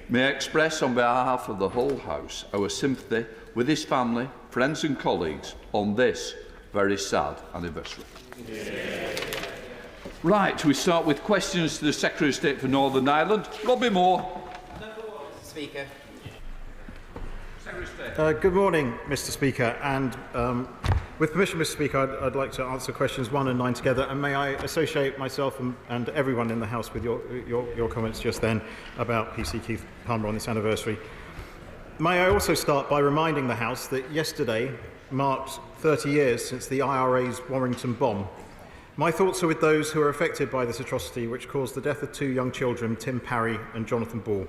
may I express on behalf of the whole House our sympathy with his family, friends and colleagues on this very sad anniversary. Right, we start with questions to the Secretary of State for Northern Ireland. Robbie Moore. Speaker. Good morning, Mr. Speaker. And with permission, Mr. Speaker, I'd like to answer questions 1 and 9 together. And may I associate myself and everyone in the House with your comments just then about PC Keith Palmer on this anniversary. May I also start by reminding the House that yesterday marked 30 years since the IRA's Warrington bomb. My thoughts are with those who are affected by this atrocity, which caused the death of 2 young children, Tim Parry and Jonathan Ball,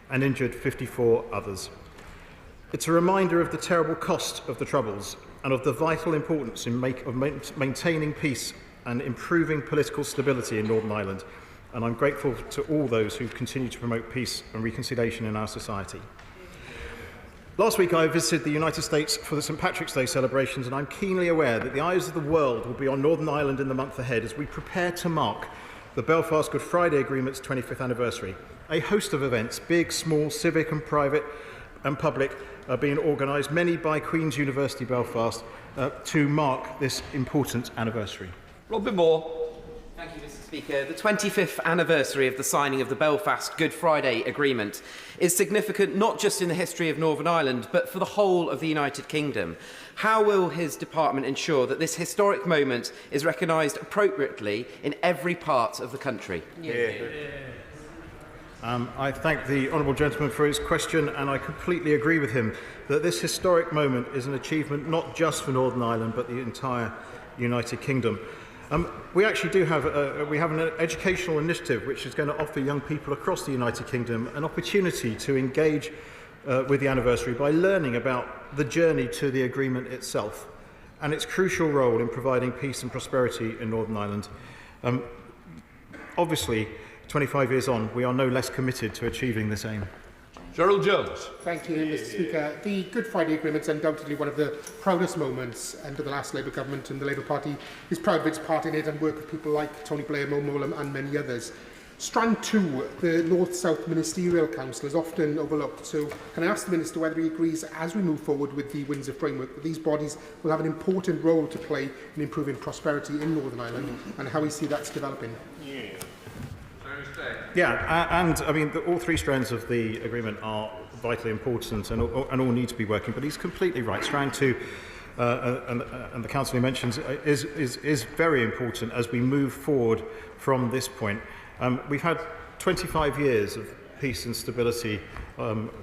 and injured 54 others. It's a reminder of the terrible cost of the Troubles and of the vital importance of maintaining peace and improving political stability in Northern Ireland. And I'm grateful to all those who continue to promote peace and reconciliation in our society. Last week I visited the United States for the St Patrick's Day celebrations, and I'm keenly aware that the eyes of the world will be on Northern Ireland in the month ahead as we prepare to mark the Belfast Good Friday Agreement's 25th anniversary. A host of events, big, small, civic and private and public, are being organised, many by Queen's University Belfast, to mark this important anniversary. Robbie Moore. Thank you, Mr. Speaker. The 25th anniversary of the signing of the Belfast Good Friday Agreement is significant not just in the history of Northern Ireland, but for the whole of the United Kingdom. How will his department ensure that this historic moment is recognised appropriately in every part of the country? I thank the honourable gentleman for his question, and I completely agree with him that this historic moment is an achievement not just for Northern Ireland but the entire United Kingdom. We actually do have an educational initiative which is going to offer young people across the United Kingdom an opportunity to engage with the anniversary by learning about the journey to the agreement itself and its crucial role in providing peace and prosperity in Northern Ireland. Obviously, 25 years on, we are no less committed to achieving this aim. Gerald Jones. Thank you, Mr. Speaker. The Good Friday Agreement is undoubtedly one of the proudest moments under the last Labour government, and the Labour Party is proud of its part in it and work with people like Tony Blair, Mo Mowlam and many others. Strand 2, the North-South Ministerial Council, is often overlooked, so can I ask the Minister whether he agrees, as we move forward with the Windsor Framework, that these bodies will have an important role to play in improving prosperity in Northern Ireland, and how we see that's developing? And I mean, all 3 strands of the agreement are vitally important and all need to be working. But he's completely right. Strand 2, and the council he mentions, is very important as we move forward from this point. We've had 25 years of peace and stability,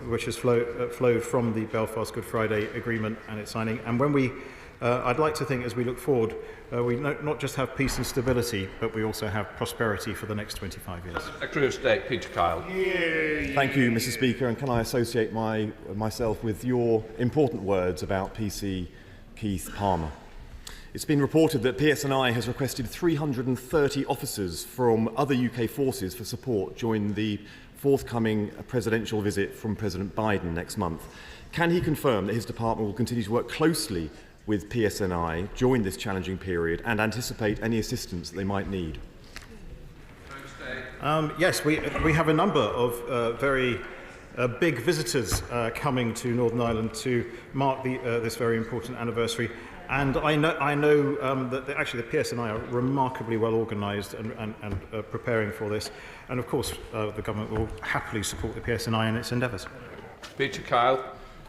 which has flowed from the Belfast Good Friday Agreement and its signing. And when we I'd like to think, as we look forward, we not just have peace and stability, but we also have prosperity for the next 25 years. Secretary of State Peter Kyle. Thank you, Mr. Speaker, and can I associate myself with your important words about PC Keith Palmer. It's been reported that PSNI has requested 330 officers from other UK forces for support during the forthcoming presidential visit from President Biden next month. Can he confirm that his department will continue to work closely with PSNI during this challenging period and anticipate any assistance that they might need? Yes, we have a number of very big visitors coming to Northern Ireland to mark this very important anniversary. And I know that actually the PSNI are remarkably well organised and preparing for this. And of course, the government will happily support the PSNI in its endeavours. Peter Kyle.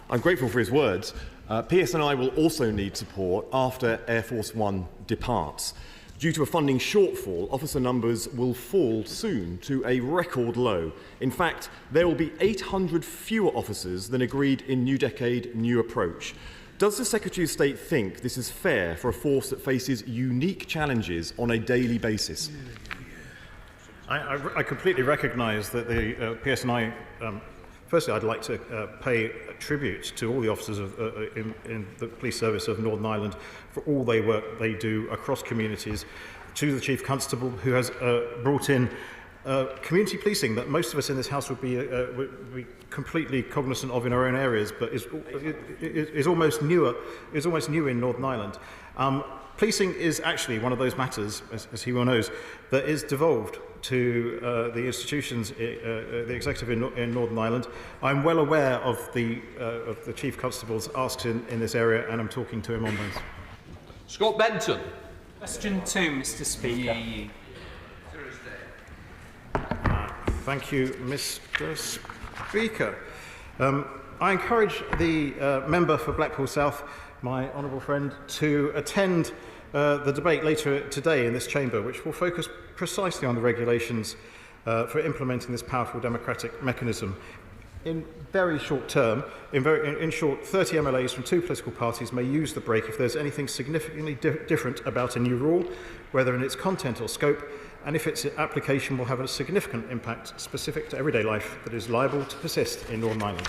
I'm grateful for his words. PSNI will also need support after Air Force One departs. Due to a funding shortfall, officer numbers will fall soon to a record low. In fact, there will be 800 fewer officers than agreed in New Decade, New Approach. Does the Secretary of State think this is fair for a force that faces unique challenges on a daily basis? I completely recognise that the PSNI, firstly I'd like to pay tribute to all the officers in the police service of Northern Ireland for all the work they do across communities, to the Chief Constable who has brought in community policing that most of us in this House would be completely cognizant of in our own areas, but is almost new in Northern Ireland. Policing is actually one of those matters, as he well knows, that is devolved to the institutions, the executive in Northern Ireland. I'm well aware of the Chief Constable's asks in this area, and I'm talking to him on those. Scott Benton. Question 2, Mr. Speaker. Thank you, Mr. Speaker. I encourage the member for Blackpool South, my honourable friend, to attend the debate later today in this chamber, which will focus precisely on the regulations for implementing this powerful democratic mechanism. In very short term, in short, 30 MLAs from 2 political parties may use the break if there's anything significantly different about a new rule, whether in its content or scope, and if its application will have a significant impact specific to everyday life that is liable to persist in Northern Ireland.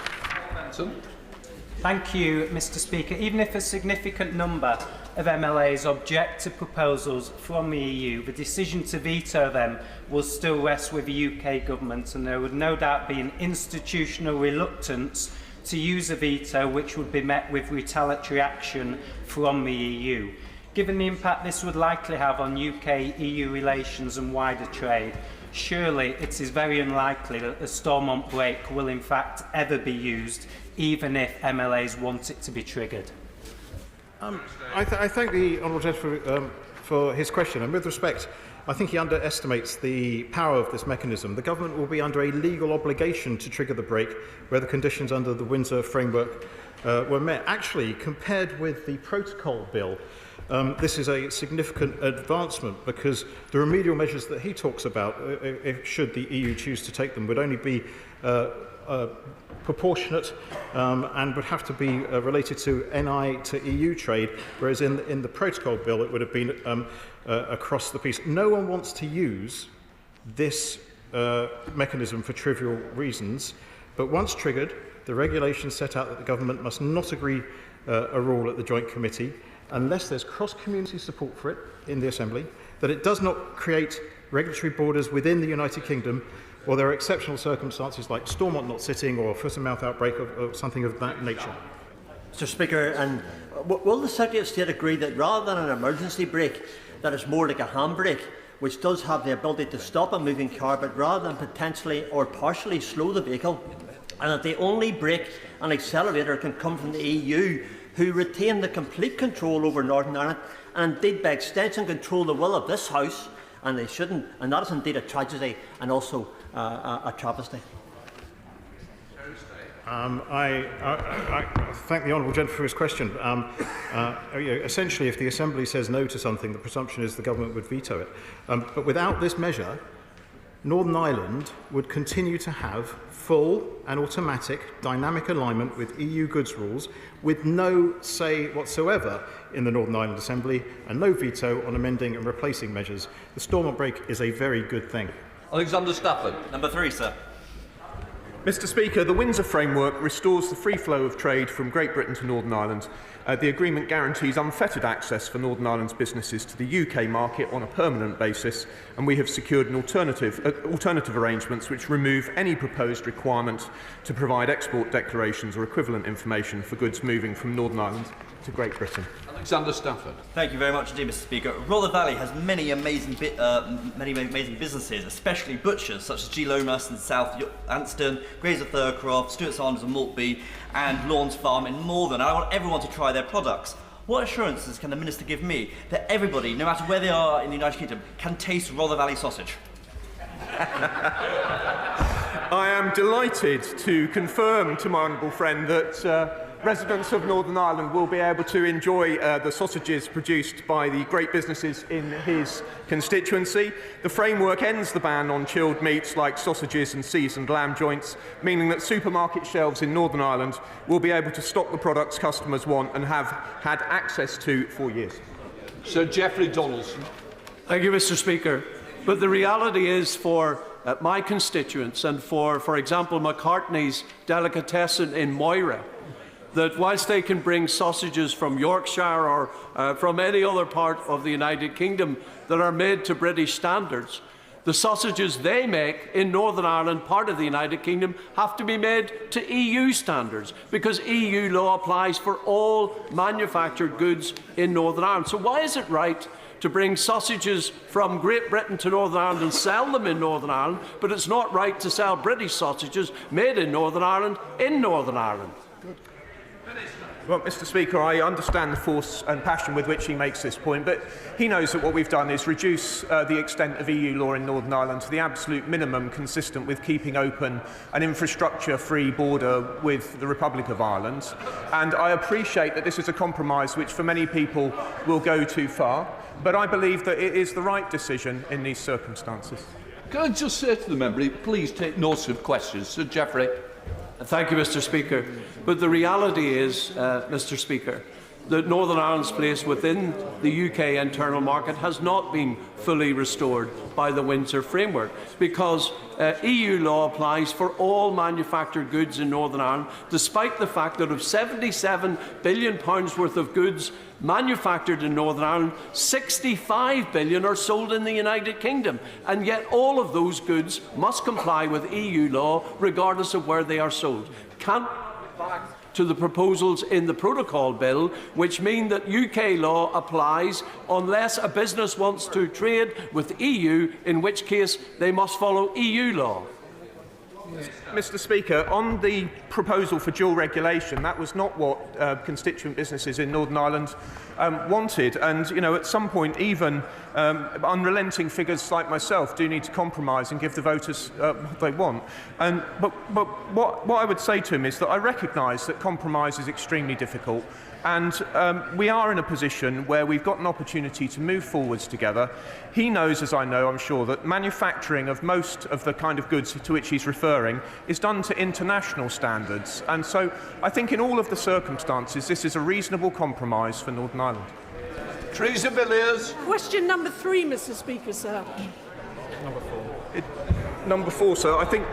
Thank you, Mr. Speaker. Even if a significant number of MLAs object to proposals from the EU, the decision to veto them will still rest with the UK government, and there would no doubt be an institutional reluctance to use a veto which would be met with retaliatory action from the EU. Given the impact this would likely have on UK-EU relations and wider trade, surely it is very unlikely that the Stormont break will in fact ever be used, even if MLAs want it to be triggered. I thank the honourable gentleman for his question, and with respect, I think he underestimates the power of this mechanism. The government will be under a legal obligation to trigger the break where the conditions under the Windsor framework were met. Actually, compared with the protocol bill, this is a significant advancement, because the remedial measures that he talks about, should the EU choose to take them, would only be proportionate and would have to be related to NI to EU trade, whereas in the protocol bill it would have been across the piece. No one wants to use this mechanism for trivial reasons, but once triggered, the regulations set out that the government must not agree a rule at the Joint Committee unless there's cross-community support for it in the Assembly, that it does not create regulatory borders within the United Kingdom, or there are exceptional circumstances like Stormont not sitting or foot-and-mouth outbreak or something of that nature. Mr. Speaker, and will the Secretary of State agree that rather than an emergency brake, that it's more like a handbrake, which does have the ability to stop a moving car, but rather than potentially or partially slow the vehicle, and that the only brake and accelerator can come from the EU, who retain the complete control over Northern Ireland, and indeed by extension control the will of this House, and they shouldn't, and that is indeed a tragedy and also a travesty. I thank the honourable gentleman for his question. Essentially, if the Assembly says no to something, the presumption is the government would veto it. But without this measure, Northern Ireland would continue to have full and automatic dynamic alignment with EU goods rules, with no say whatsoever in the Northern Ireland Assembly and no veto on amending and replacing measures. The Stormont break is a very good thing. Alexander Stafford. Number 3, sir. Mr. Speaker, the Windsor Framework restores the free flow of trade from Great Britain to Northern Ireland. The agreement guarantees unfettered access for Northern Ireland's businesses to the UK market on a permanent basis, and we have secured an alternative arrangements which remove any proposed requirement to provide export declarations or equivalent information for goods moving from Northern Ireland to Great Britain. Alexander Stafford. Thank you very much indeed, Mr. Speaker. Rother Valley has many amazing businesses, especially butchers such as G. Lomas in South Anston, Grazer Thurcroft, Stuart Sanders and Maltby, and Lawns Farm in Malvern. I want everyone to try their products. What assurances can the Minister give me that everybody, no matter where they are in the United Kingdom, can taste Rother Valley sausage? I am delighted to confirm to my honourable friend that residents of Northern Ireland will be able to enjoy the sausages produced by the great businesses in his constituency. The framework ends the ban on chilled meats like sausages and seasoned lamb joints, meaning that supermarket shelves in Northern Ireland will be able to stock the products customers want and have had access to for years. Sir Geoffrey Donaldson. Thank you, Mr. Speaker. But the reality is for my constituents and for example, McCartney's Delicatessen in Moira, that whilst they can bring sausages from Yorkshire or from any other part of the United Kingdom that are made to British standards, the sausages they make in Northern Ireland, part of the United Kingdom, have to be made to EU standards, because EU law applies for all manufactured goods in Northern Ireland. So why is it right to bring sausages from Great Britain to Northern Ireland and sell them in Northern Ireland, but it's not right to sell British sausages made in Northern Ireland in Northern Ireland. Well, Mr. Speaker, I understand the force and passion with which he makes this point, but he knows that what we've done is reduce the extent of EU law in Northern Ireland to the absolute minimum consistent with keeping open an infrastructure-free border with the Republic of Ireland. And I appreciate that this is a compromise which for many people will go too far, but I believe that it is the right decision in these circumstances. Can I just say to the member, please take notes of questions. Sir Geoffrey. Thank you, Mr. Speaker. But the reality is, Mr. Speaker, that Northern Ireland's place within the UK internal market has not been fully restored by the Windsor Framework, because EU law applies for all manufactured goods in Northern Ireland, despite the fact that of £77 billion worth of goods manufactured in Northern Ireland, 65 billion are sold in the United Kingdom, and yet all of those goods must comply with EU law regardless of where they are sold. Can't back to the proposals in the protocol bill, which mean that UK law applies unless a business wants to trade with EU, in which case they must follow EU law. Mr. Speaker, on the proposal for dual regulation, that was not what constituent businesses in Northern Ireland wanted. And, you know, at some point, even unrelenting figures like myself do need to compromise and give the voters what they want. But what I would say to him is that I recognise that compromise is extremely difficult. And we are in a position where we've got an opportunity to move forwards together. He knows, as I know, I'm sure, that manufacturing of most of the kind of goods to which he's referring is done to international standards. And so I think in all of the circumstances, this is a reasonable compromise for Northern Ireland. Teresa Villiers. Question number 3, Mr. Speaker, sir. Number 4, sir. I think...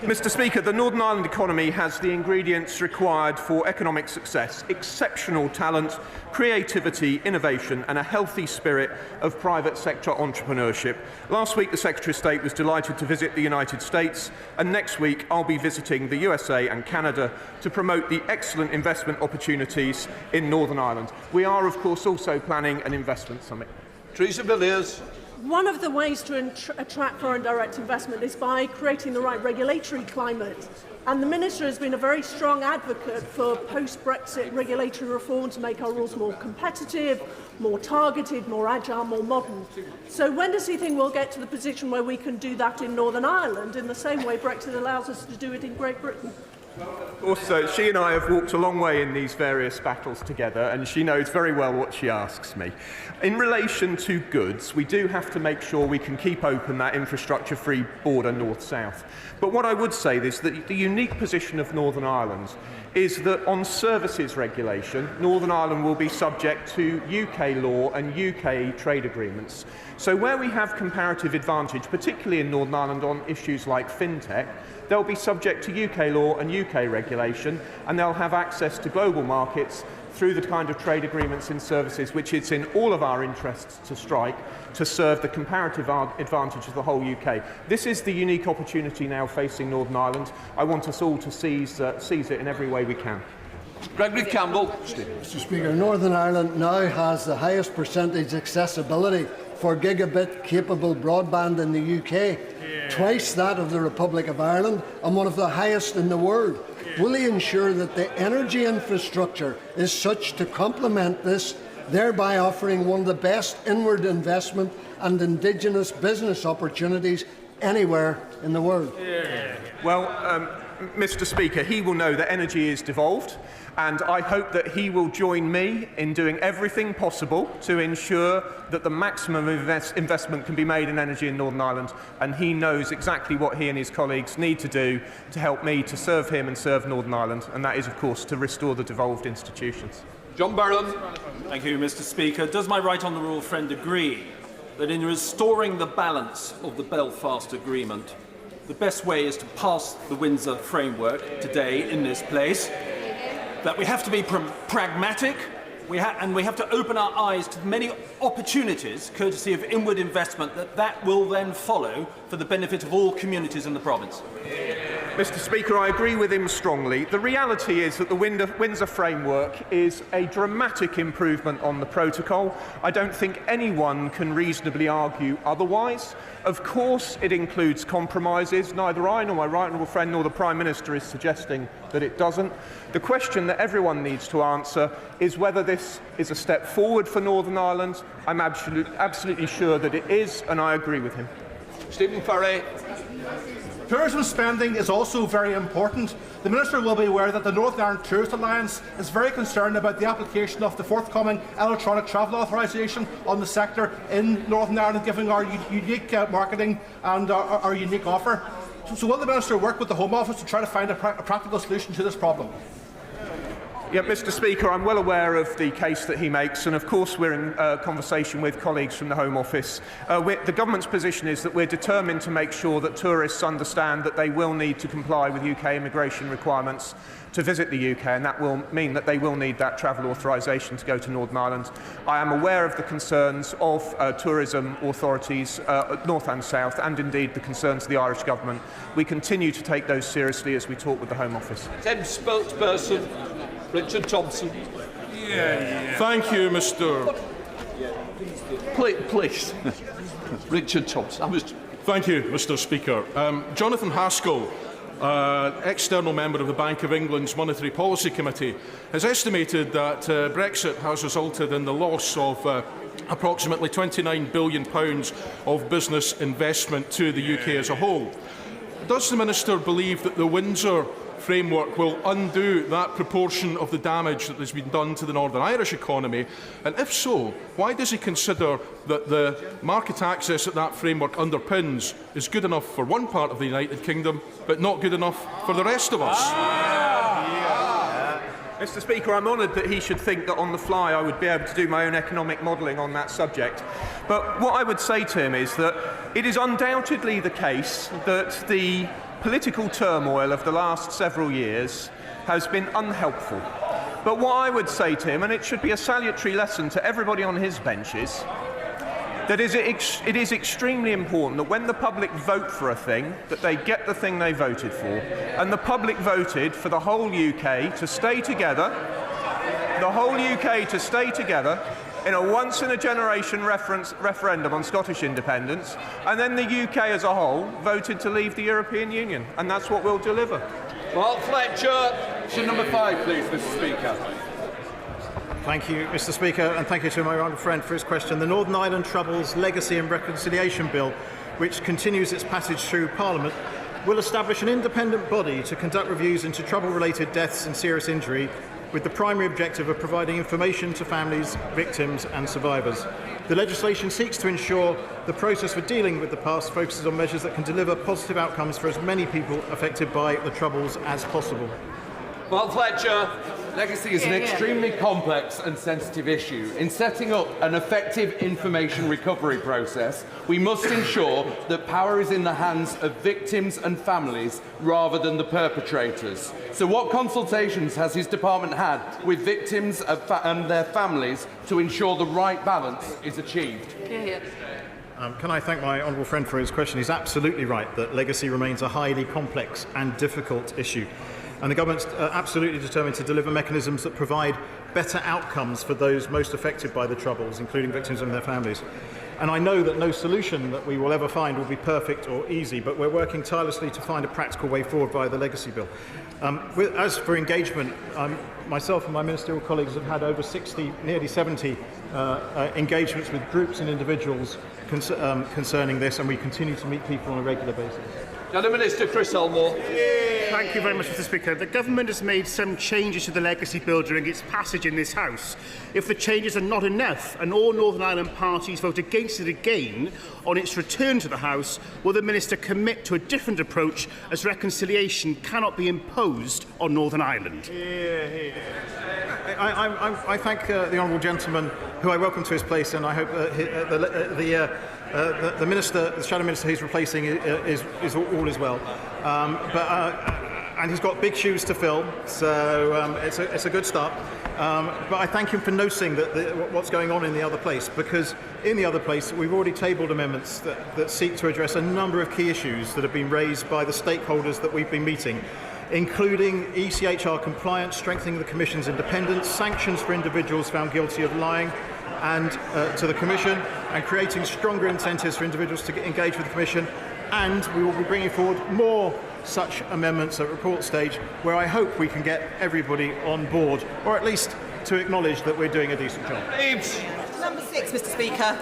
Mr. Speaker, the Northern Ireland economy has the ingredients required for economic success: exceptional talent, creativity, innovation and a healthy spirit of private sector entrepreneurship. Last week the Secretary of State was delighted to visit the United States, and next week I'll be visiting the USA and Canada to promote the excellent investment opportunities in Northern Ireland. We are, of course, also planning an investment summit. Teresa Villiers. One of the ways to attract foreign direct investment is by creating the right regulatory climate. And the Minister has been a very strong advocate for post-Brexit regulatory reform to make our rules more competitive, more targeted, more agile, more modern. So when does he think we'll get to the position where we can do that in Northern Ireland in the same way Brexit allows us to do it in Great Britain? Also, she and I have walked a long way in these various battles together, and she knows very well what she asks me. In relation to goods, we do have to make sure we can keep open that infrastructure-free border north-south. But what I would say is that the unique position of Northern Ireland is that on services regulation, Northern Ireland will be subject to UK law and UK trade agreements. So where we have comparative advantage, particularly in Northern Ireland on issues like fintech, they'll be subject to UK law and UK regulation, and they'll have access to global markets through the kind of trade agreements in services which it's in all of our interests to strike to serve the comparative advantage of the whole UK. This is the unique opportunity now facing Northern Ireland. I want us all to seize it in every way we can. Gregory Campbell. Mr. Speaker, Northern Ireland now has the highest percentage accessibility for gigabit-capable broadband in the UK, twice that of the Republic of Ireland, and one of the highest in the world. Will he ensure that the energy infrastructure is such to complement this, thereby offering one of the best inward investment and indigenous business opportunities anywhere in the world? Well, Mr. Speaker, he will know that energy is devolved, and I hope that he will join me in doing everything possible to ensure that the maximum investment can be made in energy in Northern Ireland, and he knows exactly what he and his colleagues need to do to help me to serve him and serve Northern Ireland, and that is, of course, to restore the devolved institutions. John Barron. Thank you, Mr. Speaker. Does my right honourable friend agree that in restoring the balance of the Belfast Agreement, the best way is to pass the Windsor Framework today in this place, that we have to be pragmatic, and we have to open our eyes to many opportunities, courtesy of inward investment, that will then follow for the benefit of all communities in the province? Mr. Speaker, I agree with him strongly. The reality is that the Windsor Framework is a dramatic improvement on the protocol. I don't think anyone can reasonably argue otherwise. Of course, it includes compromises. Neither I nor my right honourable friend nor the Prime Minister is suggesting that it doesn't. The question that everyone needs to answer is whether this is a step forward for Northern Ireland. I'm absolutely sure that it is, and I agree with him. Stephen Farray. Tourism spending is also very important. The Minister will be aware that the Northern Ireland Tourist Alliance is very concerned about the application of the forthcoming electronic travel authorisation on the sector in Northern Ireland, given our unique marketing and our unique offer. So will the Minister work with the Home Office to try to find a practical solution to this problem? Yeah, Mr. Speaker, I'm well aware of the case that he makes, and of course we're in conversation with colleagues from the Home Office. The government's position is that we're determined to make sure that tourists understand that they will need to comply with UK immigration requirements to visit the UK, and that will mean that they will need that travel authorisation to go to Northern Ireland. I am aware of the concerns of tourism authorities, north and south, and indeed the concerns of the Irish Government. We continue to take those seriously as we talk with the Home Office. Spokesperson Richard Thompson. Thank you, Mr. Please. Richard Thompson. Thank you, Mr. Speaker. Jonathan Haskell, external member of the Bank of England's Monetary Policy Committee, has estimated that Brexit has resulted in the loss of approximately £29 billion of business investment to the UK as a whole. Does the Minister believe that the Windsor Framework will undo that proportion of the damage that has been done to the Northern Irish economy? And if so, why does he consider that the market access that that framework underpins is good enough for one part of the United Kingdom, but not good enough for the rest of us? Mr. Speaker, I'm honoured that he should think that on the fly I would be able to do my own economic modelling on that subject. But what I would say to him is that it is undoubtedly the case that the political turmoil of the last several years has been unhelpful. But what I would say to him, and it should be a salutary lesson to everybody on his benches, that it is extremely important that when the public vote for a thing, that they get the thing they voted for. And the public voted for the whole UK to stay together, in a once-in-a-generation referendum on Scottish independence, and then the UK as a whole voted to leave the European Union, and that's what we'll deliver. Well, Fletcher, question number 5, please, Mr. Speaker. Thank you, Mr. Speaker, and thank you to my honourable friend for his question. The Northern Ireland Troubles Legacy and Reconciliation Bill, which continues its passage through Parliament, will establish an independent body to conduct reviews into trouble-related deaths and serious injury, with the primary objective of providing information to families, victims and survivors. The legislation seeks to ensure the process for dealing with the past focuses on measures that can deliver positive outcomes for as many people affected by the Troubles as possible. Well, Fletcher. Legacy is an extremely complex and sensitive issue. In setting up an effective information recovery process, we must ensure that power is in the hands of victims and families rather than the perpetrators. So what consultations has his department had with victims and their families to ensure the right balance is achieved? Can I thank my honourable friend for his question? He's absolutely right that legacy remains a highly complex and difficult issue. And the government's absolutely determined to deliver mechanisms that provide better outcomes for those most affected by the Troubles, including victims and their families. And I know that no solution that we will ever find will be perfect or easy, but we're working tirelessly to find a practical way forward via the Legacy Bill. As for engagement, myself and my ministerial colleagues have had over 60, nearly 70 engagements with groups and individuals concerning this, and we continue to meet people on a regular basis. Now, the Minister, Chris Elmore. Thank you very much, Mr. Speaker. The Government has made some changes to the Legacy Bill during its passage in this House. If the changes are not enough and all Northern Ireland parties vote against it again on its return to the House, will the Minister commit to a different approach, as reconciliation cannot be imposed on Northern Ireland? I thank the honourable gentleman, who I welcome to his place, and I hope the minister, the shadow minister he's replacing, is all is well. But and he's got big shoes to fill, so it's a good start. But I thank him for noticing what's going on in the other place, because in the other place we've already tabled amendments that seek to address a number of key issues that have been raised by the stakeholders that we've been meeting, including ECHR compliance, strengthening the Commission's independence, sanctions for individuals found guilty of lying and to the Commission, and creating stronger incentives for individuals to engage with the Commission. And we will be bringing forward more such amendments at report stage, where I hope we can get everybody on board, or at least to acknowledge that we're doing a decent job. Number 6, Mr. Speaker.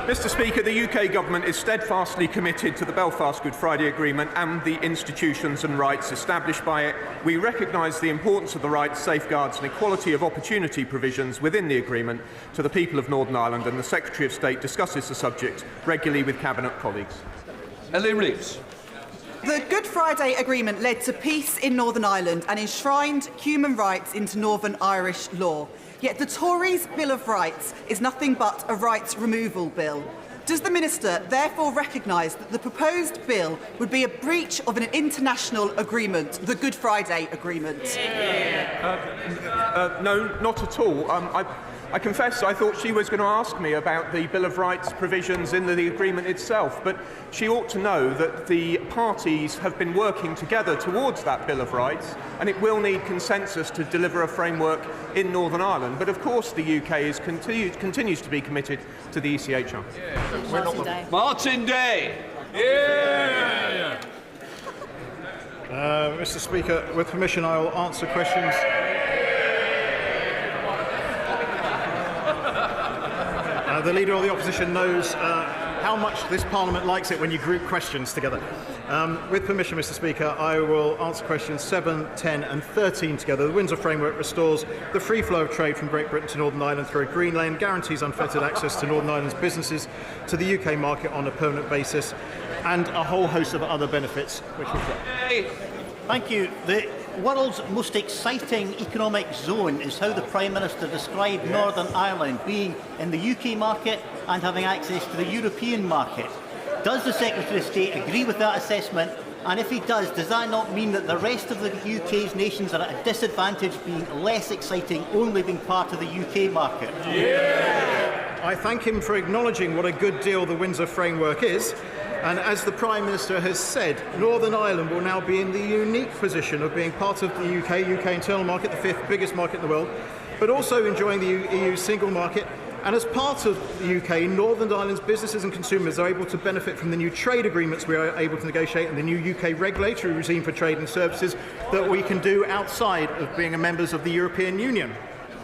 Mr. Speaker, the UK Government is steadfastly committed to the Belfast Good Friday Agreement and the institutions and rights established by it. We recognise the importance of the rights, safeguards and equality of opportunity provisions within the agreement to the people of Northern Ireland, and the Secretary of State discusses the subject regularly with Cabinet colleagues. Ellie Reeves. The Good Friday Agreement led to peace in Northern Ireland and enshrined human rights into Northern Irish law. Yet the Tories' Bill of Rights is nothing but a rights removal bill. Does the Minister therefore recognise that the proposed bill would be a breach of an international agreement, the Good Friday Agreement? No, not at all. I confess I thought she was going to ask me about the Bill of Rights provisions in the agreement itself, but she ought to know that the parties have been working together towards that Bill of Rights, and it will need consensus to deliver a framework in Northern Ireland. But of course the UK continues to be committed to the ECHR. Martin Day. Mr. Speaker, with permission, I will answer questions. The Leader of the Opposition knows how much this Parliament likes it when you group questions together. With permission, Mr. Speaker, I will answer questions 7, 10 and 13 together. The Windsor Framework restores the free flow of trade from Great Britain to Northern Ireland through a green lane, guarantees unfettered access to Northern Ireland's businesses to the UK market on a permanent basis, and a whole host of other benefits which we've got. Thank you. The world's most exciting economic zone is how the Prime Minister described Northern Ireland being in the UK market and having access to the European market. Does the Secretary of State agree with that assessment? And if he does that not mean that the rest of the UK's nations are at a disadvantage, being less exciting, only being part of the UK market? I thank him for acknowledging what a good deal the Windsor Framework is. And as the Prime Minister has said, Northern Ireland will now be in the unique position of being part of the UK internal market, the 5th biggest market in the world, but also enjoying the EU single market. And as part of the UK, Northern Ireland's businesses and consumers are able to benefit from the new trade agreements we are able to negotiate and the new UK regulatory regime for trade and services that we can do outside of being members of the European Union.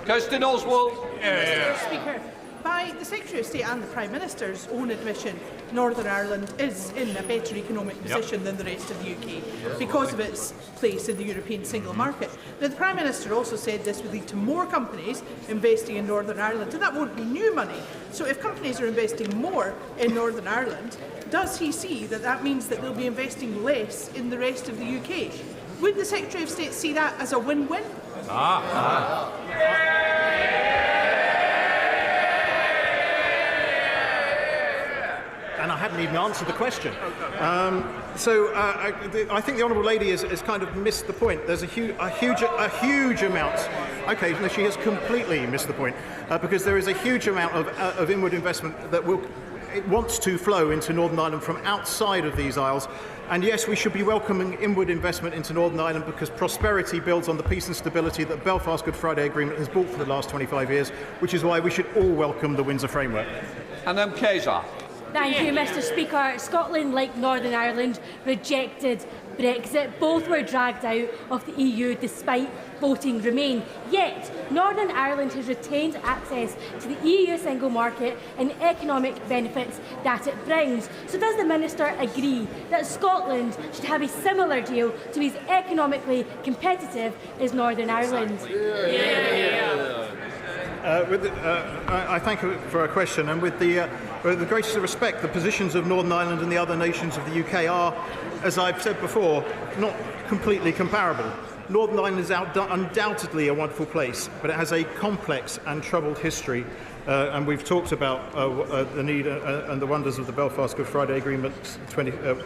Kirsten Oswald. Mr. Speaker, by the Secretary of State and the Prime Minister's own admission, Northern Ireland is in a better economic position than the rest of the UK because of its place in the European single market. Now, the Prime Minister also said this would lead to more companies investing in Northern Ireland, and that won't be new money. So if companies are investing more in Northern Ireland, does he see that means that they'll be investing less in the rest of the UK? Would the Secretary of State see that as a win-win? And I hadn't even answered the question. I think the Honourable Lady has kind of missed the point. There's a huge amount. Okay, no, she has completely missed the point because there is a huge amount of inward investment that wants to flow into Northern Ireland from outside of these isles. And yes, we should be welcoming inward investment into Northern Ireland because prosperity builds on the peace and stability that Belfast Good Friday Agreement has brought for the last 25 years, which is why we should all welcome the Windsor Framework. And then Keza. Thank you, Mr. Speaker. Scotland, like Northern Ireland, rejected Brexit. Both were dragged out of the EU despite voting Remain. Yet, Northern Ireland has retained access to the EU single market and the economic benefits that it brings. So does the Minister agree that Scotland should have a similar deal to be as economically competitive as Northern Ireland? I thank you for a question, and with the greatest respect, the positions of Northern Ireland and the other nations of the UK are, as I've said before, not completely comparable. Northern Ireland is undoubtedly a wonderful place, but it has a complex and troubled history, And we've talked about the need and the wonders of the Belfast Good Friday Agreement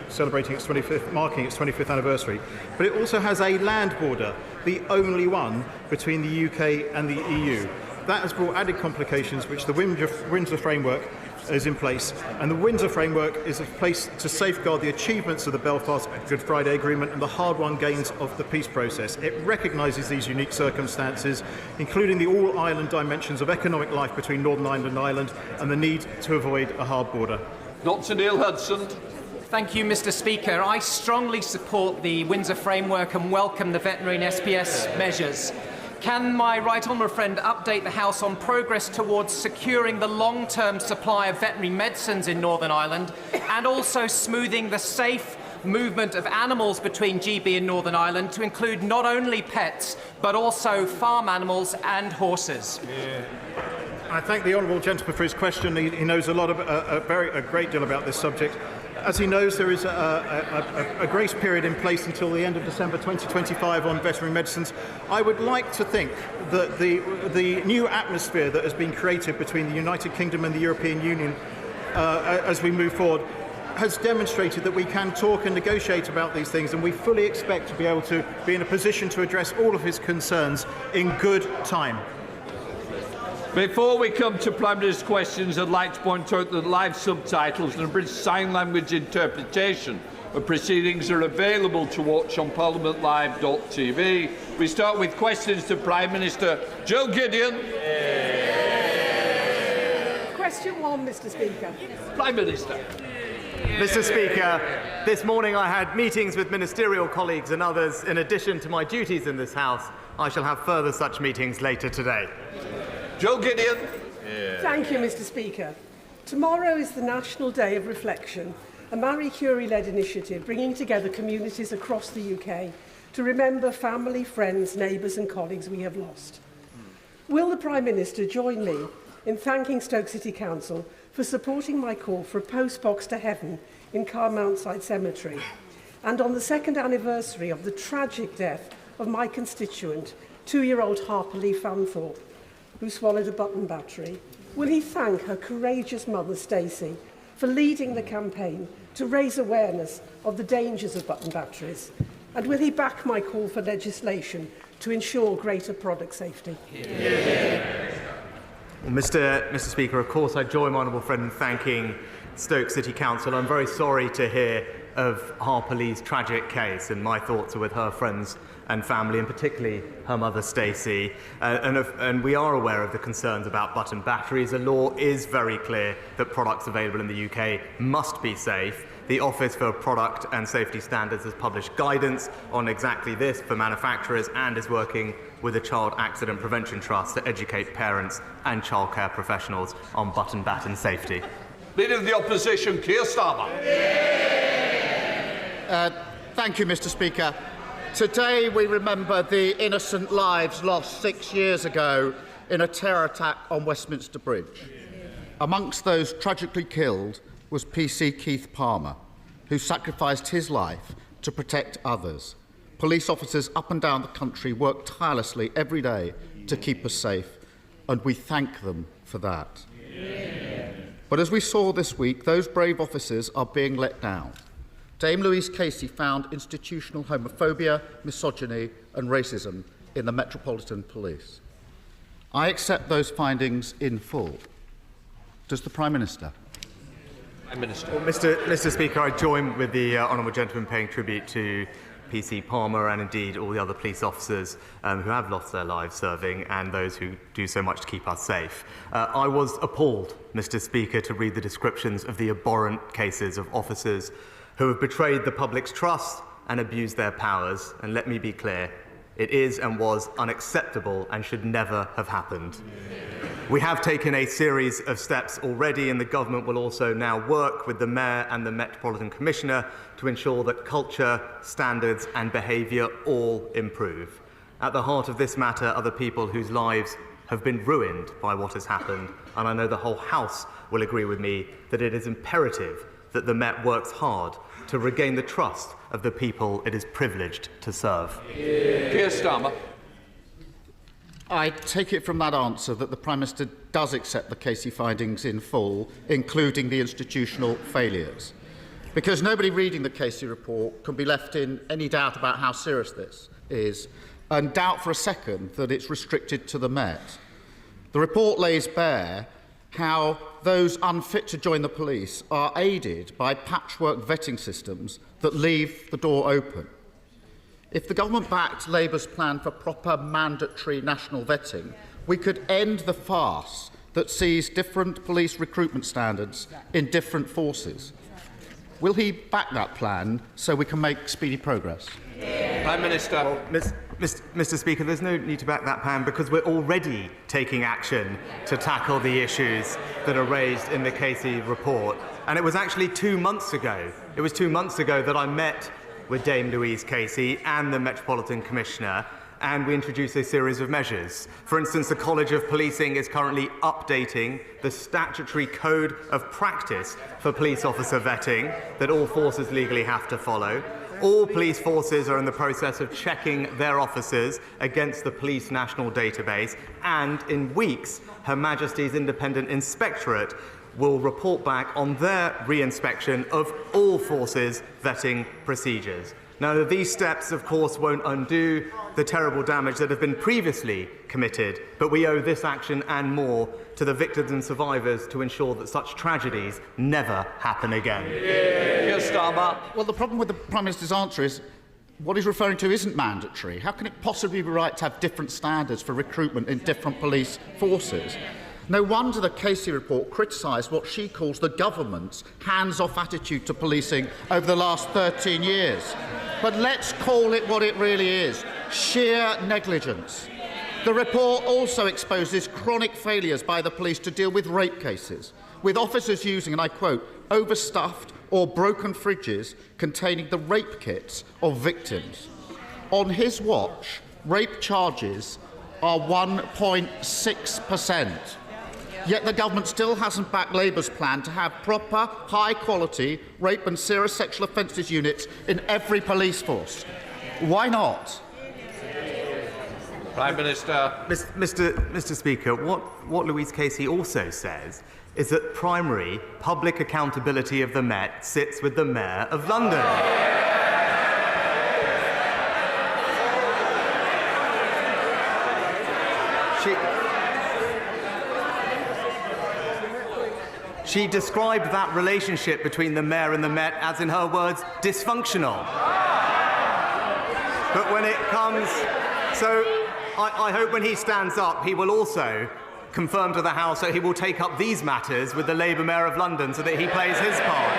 celebrating its 25th, marking its 25th anniversary. But it also has a land border, the only one between the UK and the EU. That has brought added complications, which the Windsor Framework is in place, and the Windsor Framework is in place to safeguard the achievements of the Belfast Good Friday Agreement and the hard-won gains of the peace process. It recognises these unique circumstances, including the all-island dimensions of economic life between Northern Ireland and Ireland, and the need to avoid a hard border. Dr. Neil Hudson. Thank you, Mr. Speaker. I strongly support the Windsor Framework and welcome the veterinary and SPS measures. Can my right honourable friend update the House on progress towards securing the long-term supply of veterinary medicines in Northern Ireland and also smoothing the safe movement of animals between GB and Northern Ireland to include not only pets but also farm animals and horses? I thank the honourable gentleman for his question. He knows a great deal about this subject. As he knows, there is a grace period in place until the end of December 2025 on veterinary medicines. I would like to think that the new atmosphere that has been created between the United Kingdom and the European Union as we move forward has demonstrated that we can talk and negotiate about these things, and we fully expect to be able to be in a position to address all of his concerns in good time. Before we come to Prime Minister's questions, I'd like to point out that live subtitles and British Sign Language interpretation of proceedings are available to watch on parliamentlive.tv. We start with questions to Prime Minister Joe Gideon. Question 1, Mr. Speaker. Prime Minister. Mr. Speaker, this morning I had meetings with ministerial colleagues and others. In addition to my duties in this House, I shall have further such meetings later today. Joe Gideon. Thank you, Mr. Speaker. Tomorrow is the National Day of Reflection, a Marie Curie-led initiative bringing together communities across the UK to remember family, friends, neighbours and colleagues we have lost. Will the Prime Minister join me in thanking Stoke City Council for supporting my call for a post-box to heaven in Carmountside Cemetery, and on the second anniversary of the tragic death of my constituent, 2-year-old Harper Lee Fanthorpe, who swallowed a button battery, will he thank her courageous mother, Stacey, for leading the campaign to raise awareness of the dangers of button batteries? And will he back my call for legislation to ensure greater product safety? Well, Mr. Speaker, of course I join my honourable friend in thanking Stoke City Council. I'm very sorry to hear of Harper Lee's tragic case, and my thoughts are with her friends and family, and particularly her mother Stacey. And we are aware of the concerns about button batteries. The law is very clear that products available in the UK must be safe. The Office for Product and Safety Standards has published guidance on exactly this for manufacturers and is working with the Child Accident Prevention Trust to educate parents and childcare professionals on button baton safety. Leader of the Opposition, Keir Starmer. Thank you, Mr. Speaker. Today we remember the innocent lives lost 6 years ago in a terror attack on Westminster Bridge. Amongst those tragically killed was PC Keith Palmer, who sacrificed his life to protect others. Police officers up and down the country work tirelessly every day to keep us safe, and we thank them for that. But as we saw this week, those brave officers are being let down. Dame Louise Casey found institutional homophobia, misogyny and racism in the Metropolitan Police. I accept those findings in full. Does the Prime Minister? Prime Minister. Well, Mr. Speaker, I join with the honourable gentleman paying tribute to PC Palmer and indeed all the other police officers who have lost their lives serving and those who do so much to keep us safe. I was appalled, Mr. Speaker, to read the descriptions of the abhorrent cases of officers who have betrayed the public's trust and abused their powers. And let me be clear, it is and was unacceptable and should never have happened. We have taken a series of steps already, and the government will also now work with the Mayor and the Metropolitan Commissioner to ensure that culture, standards and behaviour all improve. At the heart of this matter are the people whose lives have been ruined by what has happened, and I know the whole House will agree with me that it is imperative that the Met works hard to regain the trust of the people it is privileged to serve. Keir Starmer. I take it from that answer that the Prime Minister does accept the Casey findings in full, including the institutional failures. Because nobody reading the Casey report can be left in any doubt about how serious this is, and doubt for a second that it's restricted to the Met. The report lays bare how those unfit to join the police are aided by patchwork vetting systems that leave the door open. If the government backed Labour's plan for proper mandatory national vetting, we could end the farce that sees different police recruitment standards in different forces. Will he back that plan so we can make speedy progress? Prime Minister. Well, Mr. Speaker, there's no need to back that plan because we're already taking action to tackle the issues that are raised in the Casey report. And it was actually 2 months ago. It was 2 months ago that I met with Dame Louise Casey and the Metropolitan Commissioner, and we introduced a series of measures. For instance, the College of Policing is currently updating the statutory code of practice for police officer vetting that all forces legally have to follow. All police forces are in the process of checking their officers against the Police National Database, and in weeks, Her Majesty's Independent Inspectorate will report back on their re-inspection of all forces' vetting procedures. Now, these steps, of course, won't undo the terrible damage that have been previously committed, but we owe this action and more to the victims and survivors to ensure that such tragedies never happen again. Keir Starmer. Well, the problem with the Prime Minister's answer is what he's referring to isn't mandatory. How can it possibly be right to have different standards for recruitment in different police forces? No wonder the Casey report criticised what she calls the government's hands-off attitude to policing over the last 13 years. But let's call it what it really is: sheer negligence. The report also exposes chronic failures by the police to deal with rape cases, with officers using, and I quote, overstuffed or broken fridges containing the rape kits of victims. On his watch, rape charges are 1.6%. Yet the government still hasn't backed Labour's plan to have proper, high-quality rape and serious sexual offences units in every police force. Why not? Prime Minister. Mr. Speaker, what Louise Casey also says is that primary public accountability of the Met sits with the Mayor of London. She described that relationship between the Mayor and the Met as, in her words, dysfunctional. But when it comes... So I hope when he stands up, he will also confirm to the House that he will take up these matters with the Labour Mayor of London so that he plays his part.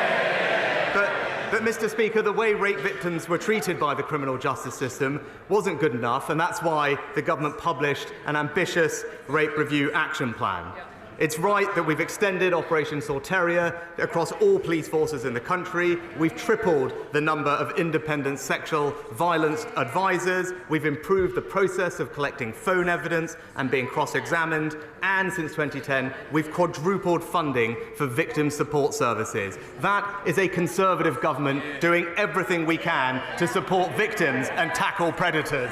But Mr. Speaker, the way rape victims were treated by the criminal justice system wasn't good enough, and that's why the government published an ambitious rape review action plan. It's right that we've extended Operation Sorteria across all police forces in the country. We've tripled the number of independent sexual violence advisors. We've improved the process of collecting phone evidence and being cross-examined. And since 2010, we've quadrupled funding for victim support services. That is a Conservative government doing everything we can to support victims and tackle predators.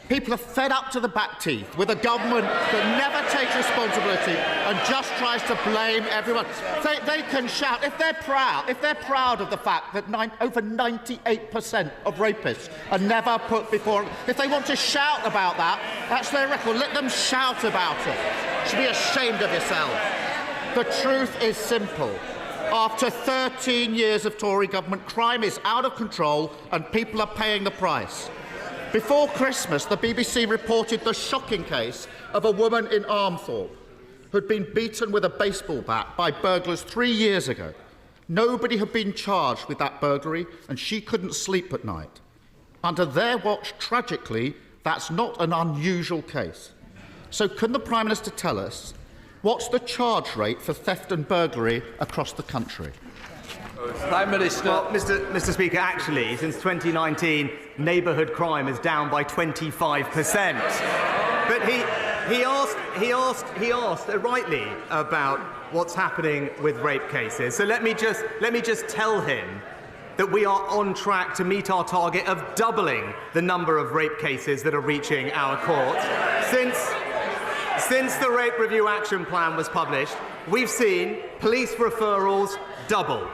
People are fed up to the back teeth with a government that never takes responsibility and just tries to blame everyone. They can shout if they're proud of the fact that over 98% of rapists are never put before. If they want to shout about that, that's their record. Let them shout about it. You should be ashamed of yourself. The truth is simple. After 13 years of Tory government, crime is out of control and people are paying the price. Before Christmas, the BBC reported the shocking case of a woman in Armthorpe who'd been beaten with a baseball bat by burglars 3 years ago. Nobody had been charged with that burglary, and she couldn't sleep at night. Under their watch, tragically, that's not an unusual case. So can the Prime Minister tell us what's the charge rate for theft and burglary across the country? Prime Minister. Well, Mr. Speaker, actually, since 2019, neighbourhood crime is down by 25%. But he asked rightly about what's happening with rape cases. So let me just tell him that we are on track to meet our target of doubling the number of rape cases that are reaching our courts. Since the Rape Review Action Plan was published, we've seen police referrals double.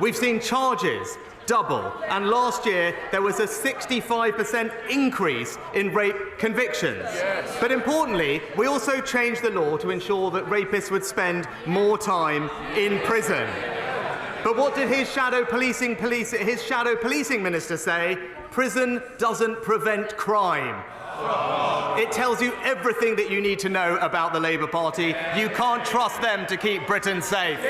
We've seen charges double. And last year, there was a 65% increase in rape convictions. Yes. But importantly, we also changed the law to ensure that rapists would spend more time in prison. But what did his shadow policing minister say? Prison doesn't prevent crime. It tells you everything that you need to know about the Labour Party. You can't trust them to keep Britain safe.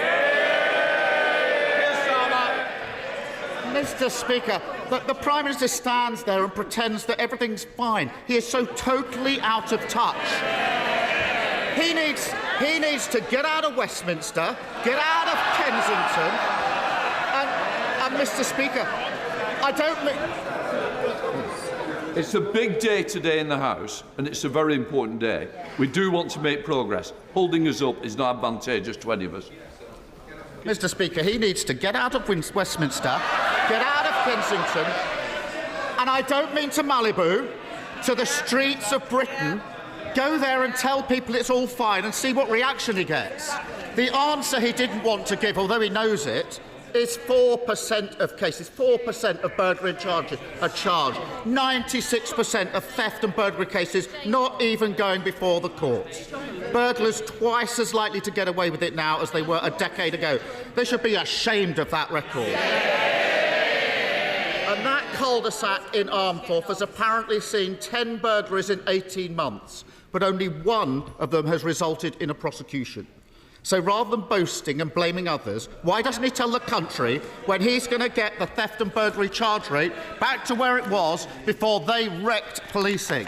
Mr. Speaker, the Prime Minister stands there and pretends that everything's fine. He is so totally out of touch. He needs to get out of Westminster, get out of Kensington, and Mr. Speaker, I don't mean... It's a big day today in the House, and it's a very important day. We do want to make progress. Holding us up is not advantageous to any of us. Mr. Speaker, he needs to get out of Westminster, get out of Kensington, and I don't mean to Malibu, to the streets of Britain. Go there and tell people it's all fine and see what reaction he gets. The answer he didn't want to give, although he knows it, is 4% of cases, 4% of burglary charges are charged, 96% of theft and burglary cases not even going before the courts. Burglars twice as likely to get away with it now as they were a decade ago. They should be ashamed of that record. And that cul-de-sac in Armthorpe has apparently seen 10 burglaries in 18 months, but only one of them has resulted in a prosecution. So rather than boasting and blaming others, why doesn't he tell the country when he's going to get the theft and burglary charge rate back to where it was before they wrecked policing?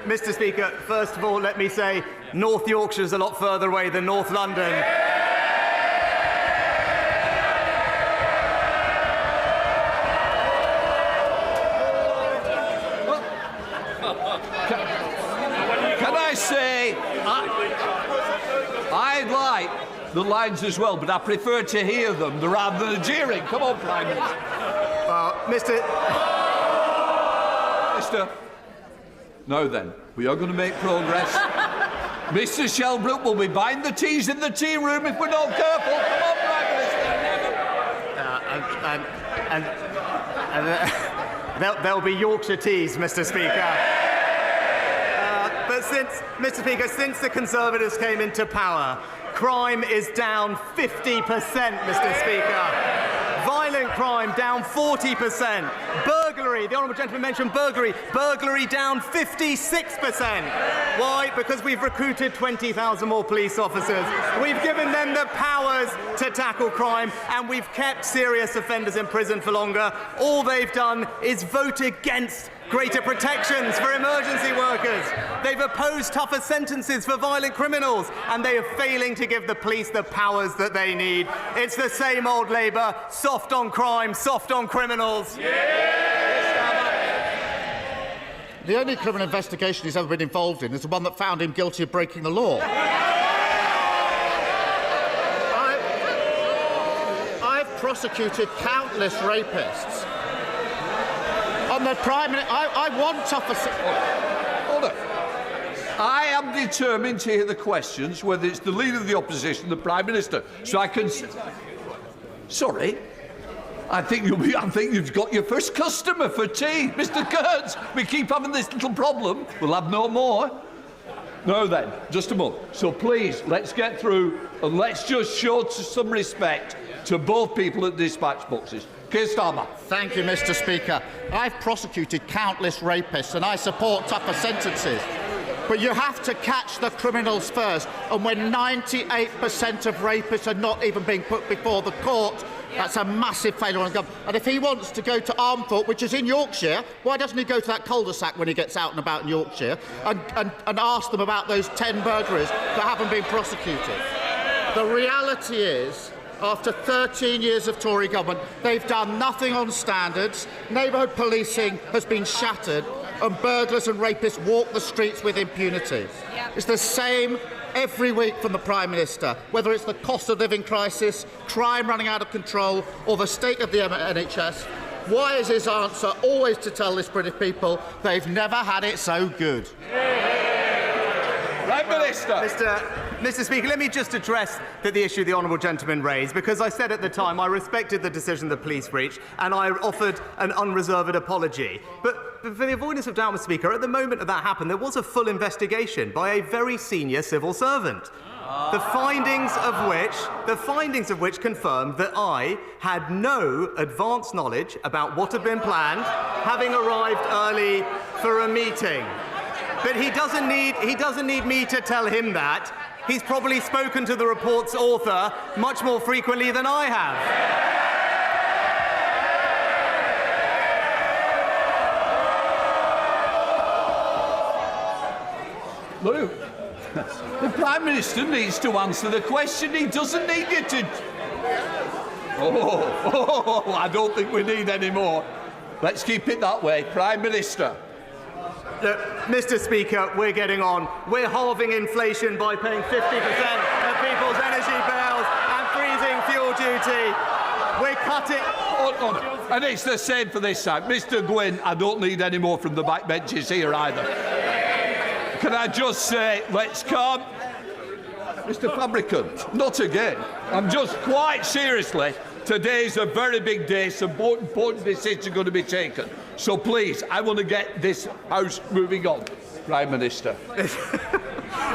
Mr. Speaker, first of all, let me say North Yorkshire is a lot further away than North London. Can I say, I'd like the lines as well, but I prefer to hear them rather than jeering. Come on, Prime Minister. Mister. Now then, we are going to make progress. Mr. Shelbrooke will be buying the teas in the tea room if we're not careful. Come on, Prime Minister. There'll be Yorkshire teas, Mr. Speaker. But Mr. Speaker, since the Conservatives came into power, crime is down 50%, Mr. Speaker. Violent crime down 40%. Burglary, the Honourable Gentleman mentioned burglary down 56%. Why? Because we've recruited 20,000 more police officers. We've given them the powers to tackle crime, and we've kept serious offenders in prison for longer. All they've done is vote against greater protections for emergency workers. They've opposed tougher sentences for violent criminals, and they are failing to give the police the powers that they need. It's the same old Labour, soft on crime, soft on criminals. The only criminal investigation he's ever been involved in is the one that found him guilty of breaking the law. I've prosecuted countless rapists. On the Prime Minister, I want tougher... Hold on. I am determined to hear the questions, whether it's the Leader of the Opposition, the Prime Minister. So I can... Sorry. I think you've got your first customer for tea, Mr. Kurtz. We keep having this little problem. We'll have no more. No, then, just a moment. So please, let's get through and let's just show some respect to both people at dispatch boxes. Keir Starmer. Thank you, Mr. Speaker. I've prosecuted countless rapists and I support tougher sentences. But you have to catch the criminals first. And when 98% of rapists are not even being put before the court, that's a massive failure on the government. And if he wants to go to Armthorpe, which is in Yorkshire, why doesn't he go to that cul-de-sac when he gets out and about in Yorkshire and ask them about those 10 burglaries that haven't been prosecuted? The reality is, after 13 years of Tory government, they've done nothing on standards, neighbourhood policing has been shattered, and burglars and rapists walk the streets with impunity. It's the same every week from the Prime Minister, whether it's the cost of living crisis, crime running out of control, or the state of the NHS. Why is his answer always to tell this British people they've never had it so good? Prime Minister. Mr. Speaker, let me just address the issue the honourable gentleman raised, because I said at the time I respected the decision the police reached and I offered an unreserved apology. But for the avoidance of doubt, Mr. Speaker, at the moment that happened, there was a full investigation by a very senior civil servant. The findings of which confirmed that I had no advance knowledge about what had been planned, having arrived early for a meeting. But he doesn't need me to tell him that. He's probably spoken to the report's author much more frequently than I have. Luke, the Prime Minister needs to answer the question. He doesn't need you to... I don't think we need any more. Let's keep it that way. Prime Minister. Look, Mr. Speaker, we're getting on. We're halving inflation by paying 50% of people's energy bills and freezing fuel duty. We're cutting... And it's the same for this side. Mr. Gwynne, I don't need any more from the backbenches here either. Can I just say, let's calm... Mr. Fabricant, not again. I'm just quite seriously, today's a very big day, some important decisions are going to be taken. So please, I want to get this House moving on. Prime Minister.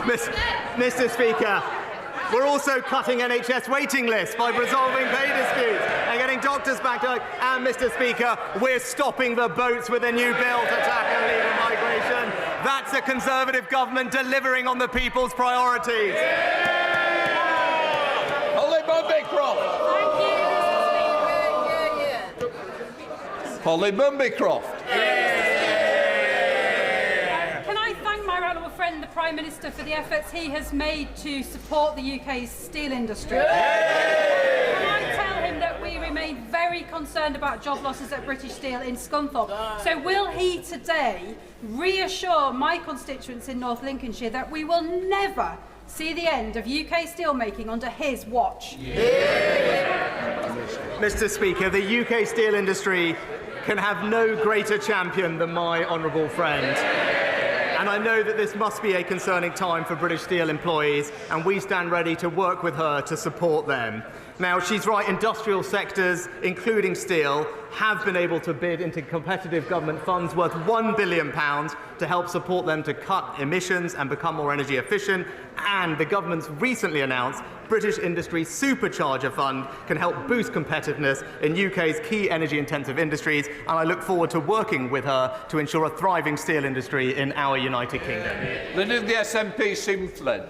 Mr. Speaker, we're also cutting NHS waiting lists by resolving pay disputes and getting doctors back to work. And, Mr. Speaker, we're stopping the boats with a new bill to tackle illegal migration. That's a Conservative government delivering on the people's priorities. Holly Bumbicroft. Holly Bumbicroft. Can I thank my honourable friend, the Prime Minister, for the efforts he has made to support the UK's steel industry? Can I tell him that we remain very concerned about job losses at British Steel in Scunthorpe? So will he today reassure my constituents in North Lincolnshire that we will never see the end of UK steelmaking under his watch? Mr. Speaker, the UK steel industry can have no greater champion than my honourable friend. And I know that this must be a concerning time for British Steel employees, and we stand ready to work with her to support them. Now, she's right, industrial sectors, including steel, have been able to bid into competitive government funds worth £1 billion to help support them to cut emissions and become more energy efficient. And the government's recently announced British Industry Supercharger Fund can help boost competitiveness in UK's key energy-intensive industries. And I look forward to working with her to ensure a thriving steel industry in our United Kingdom. Leader of the SNP, Stephen Flynn.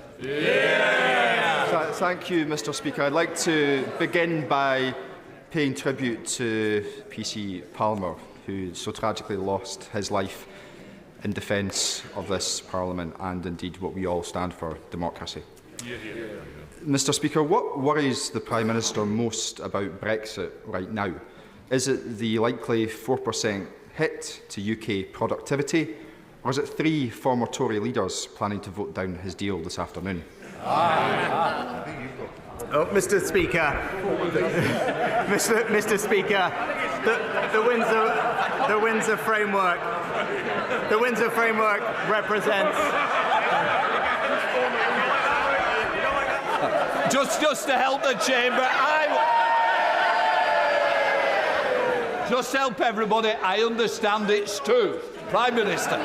Thank you, Mr. Speaker. I'd like to begin by paying tribute to PC Palmer, who so tragically lost his life in defence of this Parliament and indeed what we all stand for, democracy. Mr. Speaker, what worries the Prime Minister most about Brexit right now? Is it the likely 4% hit to UK productivity, or is it 3 former Tory leaders planning to vote down his deal this afternoon? Mr. Speaker, Mr. Speaker, the Windsor framework represents. Just to help the chamber, just help everybody. I understand it's true. Prime Minister.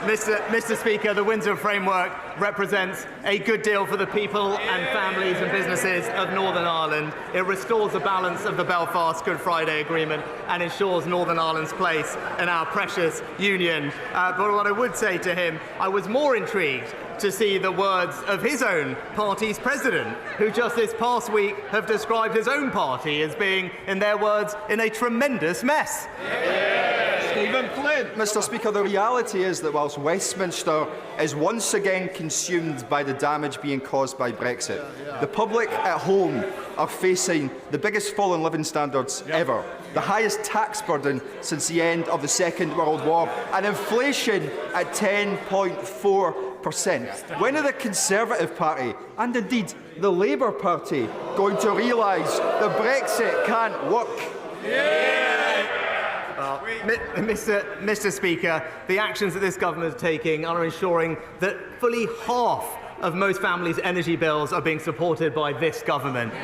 Mr. Speaker, the Windsor framework represents a good deal for the people and families and businesses of Northern Ireland. It restores the balance of the Belfast Good Friday Agreement and ensures Northern Ireland's place in our precious union. But what I would say to him, I was more intrigued to see the words of his own party's president, who just this past week have described his own party as being, in their words, in a tremendous mess. Stephen Flynn. Mr. Speaker, the reality is that whilst Westminster is once again consumed by the damage being caused by Brexit, the public at home are facing the biggest fall in living standards ever, the highest tax burden since the end of the Second World War, and inflation at 10.4%. When are the Conservative Party, and indeed the Labour Party, going to realise that Brexit can't work? Mr. Speaker, the actions that this government is taking are ensuring that fully half of most families' energy bills are being supported by this government.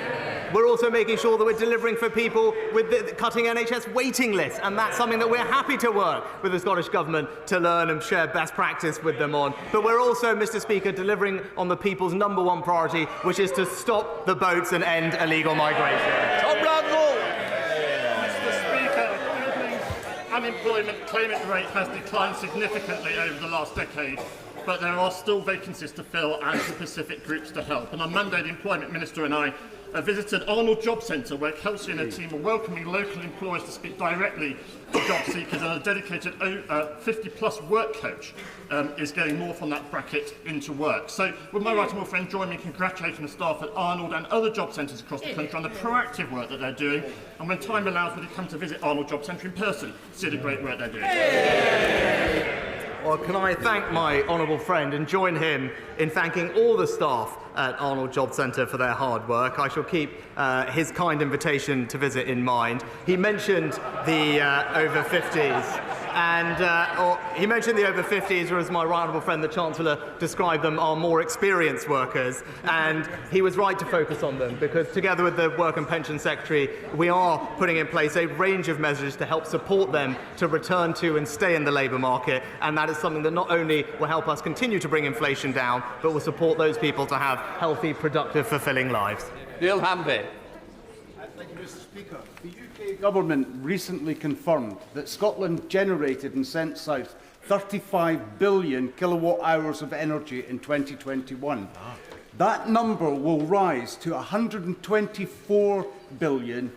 We're also making sure that we're delivering for people with cutting NHS waiting lists, and that's something that we're happy to work with the Scottish Government to learn and share best practice with them on. But we're also, Mr. Speaker, delivering on the people's #1 priority, which is to stop the boats and end illegal migration. Mr. Speaker, the unemployment claimant rate has declined significantly over the last decade, but there are still vacancies to fill and specific groups to help. And on Monday, the Employment Minister and I visited Arnold Job Centre, where Kelsey and her team are welcoming local employers to speak directly to job seekers, and a dedicated 50-plus work coach is getting more from that bracket into work. So would my right honourable friend join me in congratulating the staff at Arnold and other job centres across the country on the proactive work that they're doing, and when time allows, would you come to visit Arnold Job Centre in person to see the great work they're doing? Well, can I thank my honourable friend and join him in thanking all the staff at Arnold Job Centre for their hard work. I shall keep his kind invitation to visit in mind. He mentioned the over 50s, and he mentioned the over 50s, or as my right honourable friend the Chancellor described them, are more experienced workers, and he was right to focus on them, because together with the Work and Pension Secretary, we are putting in place a range of measures to help support them to return to and stay in the labour market, and that is something that not only will help us continue to bring inflation down, but will support those people to have healthy, productive, fulfilling lives. Neil Hamby. Thank you, Mr. Speaker. The UK Government recently confirmed that Scotland generated and sent south 35 billion kilowatt hours of energy in 2021. That number will rise to 124 billion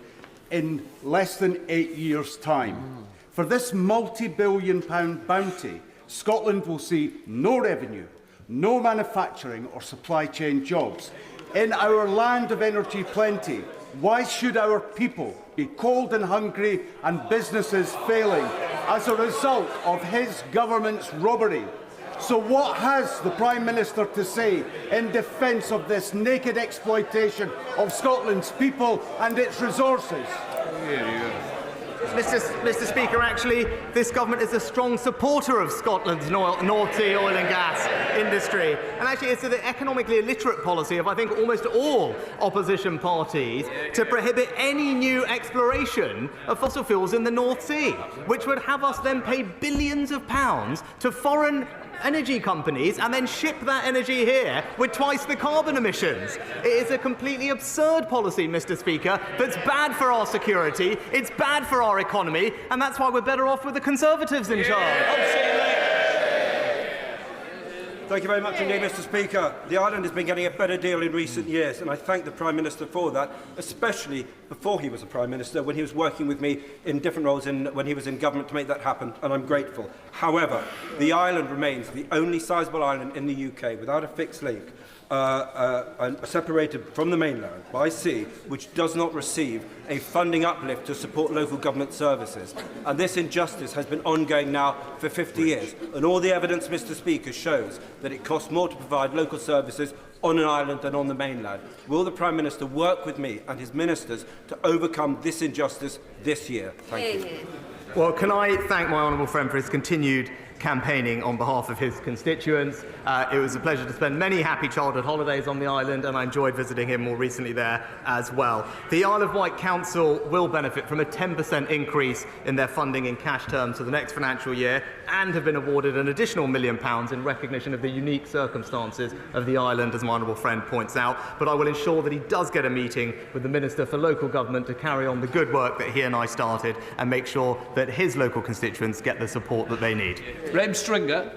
in less than 8 years' time. For this multi-billion-pound bounty, Scotland will see no revenue, no manufacturing or supply chain jobs. In our land of energy plenty, why should our people be cold and hungry and businesses failing as a result of his government's robbery? So what has the Prime Minister to say in defence of this naked exploitation of Scotland's people and its resources? Mr. Speaker, actually, this government is a strong supporter of Scotland's North Sea oil and gas industry. And actually, it's the economically illiterate policy of, I think, almost all opposition parties to prohibit any new exploration of fossil fuels in the North Sea, which would have us then pay billions of pounds to foreign energy companies and then ship that energy here with twice the carbon emissions. It is a completely absurd policy, Mr. Speaker, that's bad for our security, it's bad for our economy, and that's why we're better off with the Conservatives in charge. Thank you very much indeed, Mr. Speaker. The island has been getting a better deal in recent years, and I thank the Prime Minister for that, especially before he was a Prime Minister, when he was working with me in different roles when he was in government to make that happen, and I'm grateful. However, the island remains the only sizeable island in the UK without a fixed link, separated from the mainland by sea, which does not receive a funding uplift to support local government services. And this injustice has been ongoing now for 50 years. And all the evidence, Mr. Speaker, shows that it costs more to provide local services on an island than on the mainland. Will the Prime Minister work with me and his ministers to overcome this injustice this year? Thank you. Well, can I thank my honourable friend for his continued campaigning on behalf of his constituents. It was a pleasure to spend many happy childhood holidays on the island, and I enjoyed visiting him more recently there as well. The Isle of Wight Council will benefit from a 10% increase in their funding in cash terms for the next financial year, and have been awarded an additional £1 million in recognition of the unique circumstances of the island, as my honourable friend points out. But I will ensure that he does get a meeting with the Minister for Local Government to carry on the good work that he and I started, and make sure that his local constituents get the support that they need. Rem Stringer.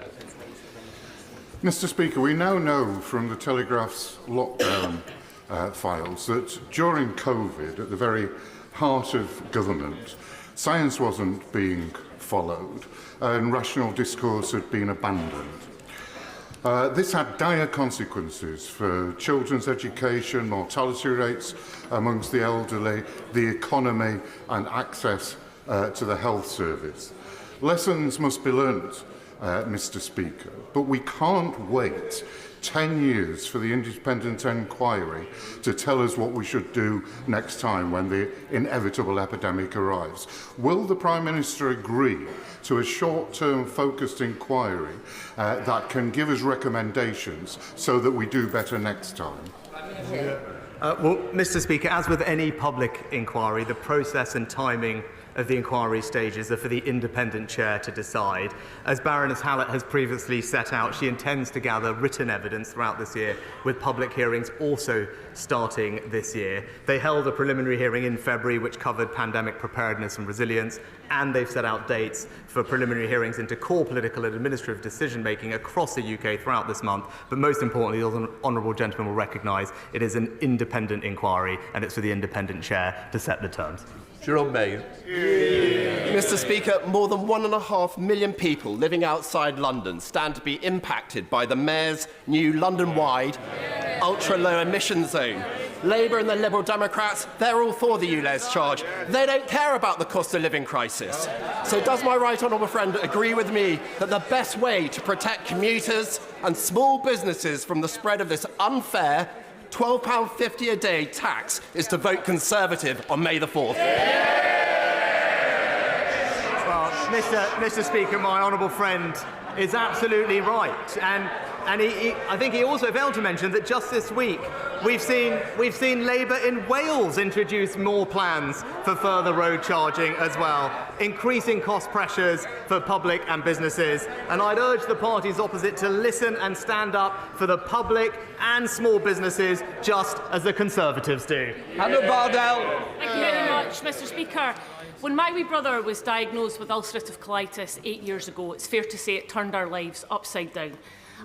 Mr. Speaker, we now know from the Telegraph's lockdown files that during COVID, at the very heart of government, Science wasn't being followed, and rational discourse had been abandoned. This had dire consequences for children's education, mortality rates amongst the elderly, the economy and access to the health service. Lessons must be learnt, Mr. Speaker, but we can't wait 10 years for the independent inquiry to tell us what we should do next time when the inevitable epidemic arrives. Will the Prime Minister agree to a short-term focused inquiry that can give us recommendations so that we do better next time? Well, Mr. Speaker, as with any public inquiry, the process and timing of the inquiry stages are for the independent chair to decide. As Baroness Hallett has previously set out, she intends to gather written evidence throughout this year, with public hearings also starting this year. They held a preliminary hearing in February which covered pandemic preparedness and resilience, and they've set out dates for preliminary hearings into core political and administrative decision-making across the UK throughout this month. But most importantly, the honourable gentleman will recognise it is an independent inquiry, and it's for the independent chair to set the terms. Jerome Mayor. Mr. Speaker, more than 1.5 million people living outside London stand to be impacted by the Mayor's new London-wide ultra-low emission zone. Labour and the Liberal Democrats, they're all for the ULEZ charge. They don't care about the cost of living crisis. So does my right honourable friend agree with me that the best way to protect commuters and small businesses from the spread of this unfair £12.50 a day tax is to vote Conservative on May the 4th? Well, Mr. Speaker, my honourable friend is absolutely right, and I think he also failed to mention that just this week we've seen Labour in Wales introduce more plans for further road charging as well, increasing cost pressures for public and businesses. And I'd urge the parties opposite to listen and stand up for the public and small businesses, just as the Conservatives do. Hannah Bardell. Thank you very much, Mr. Speaker. When my wee brother was diagnosed with ulcerative colitis 8 years ago, it's fair to say it turned our lives upside down.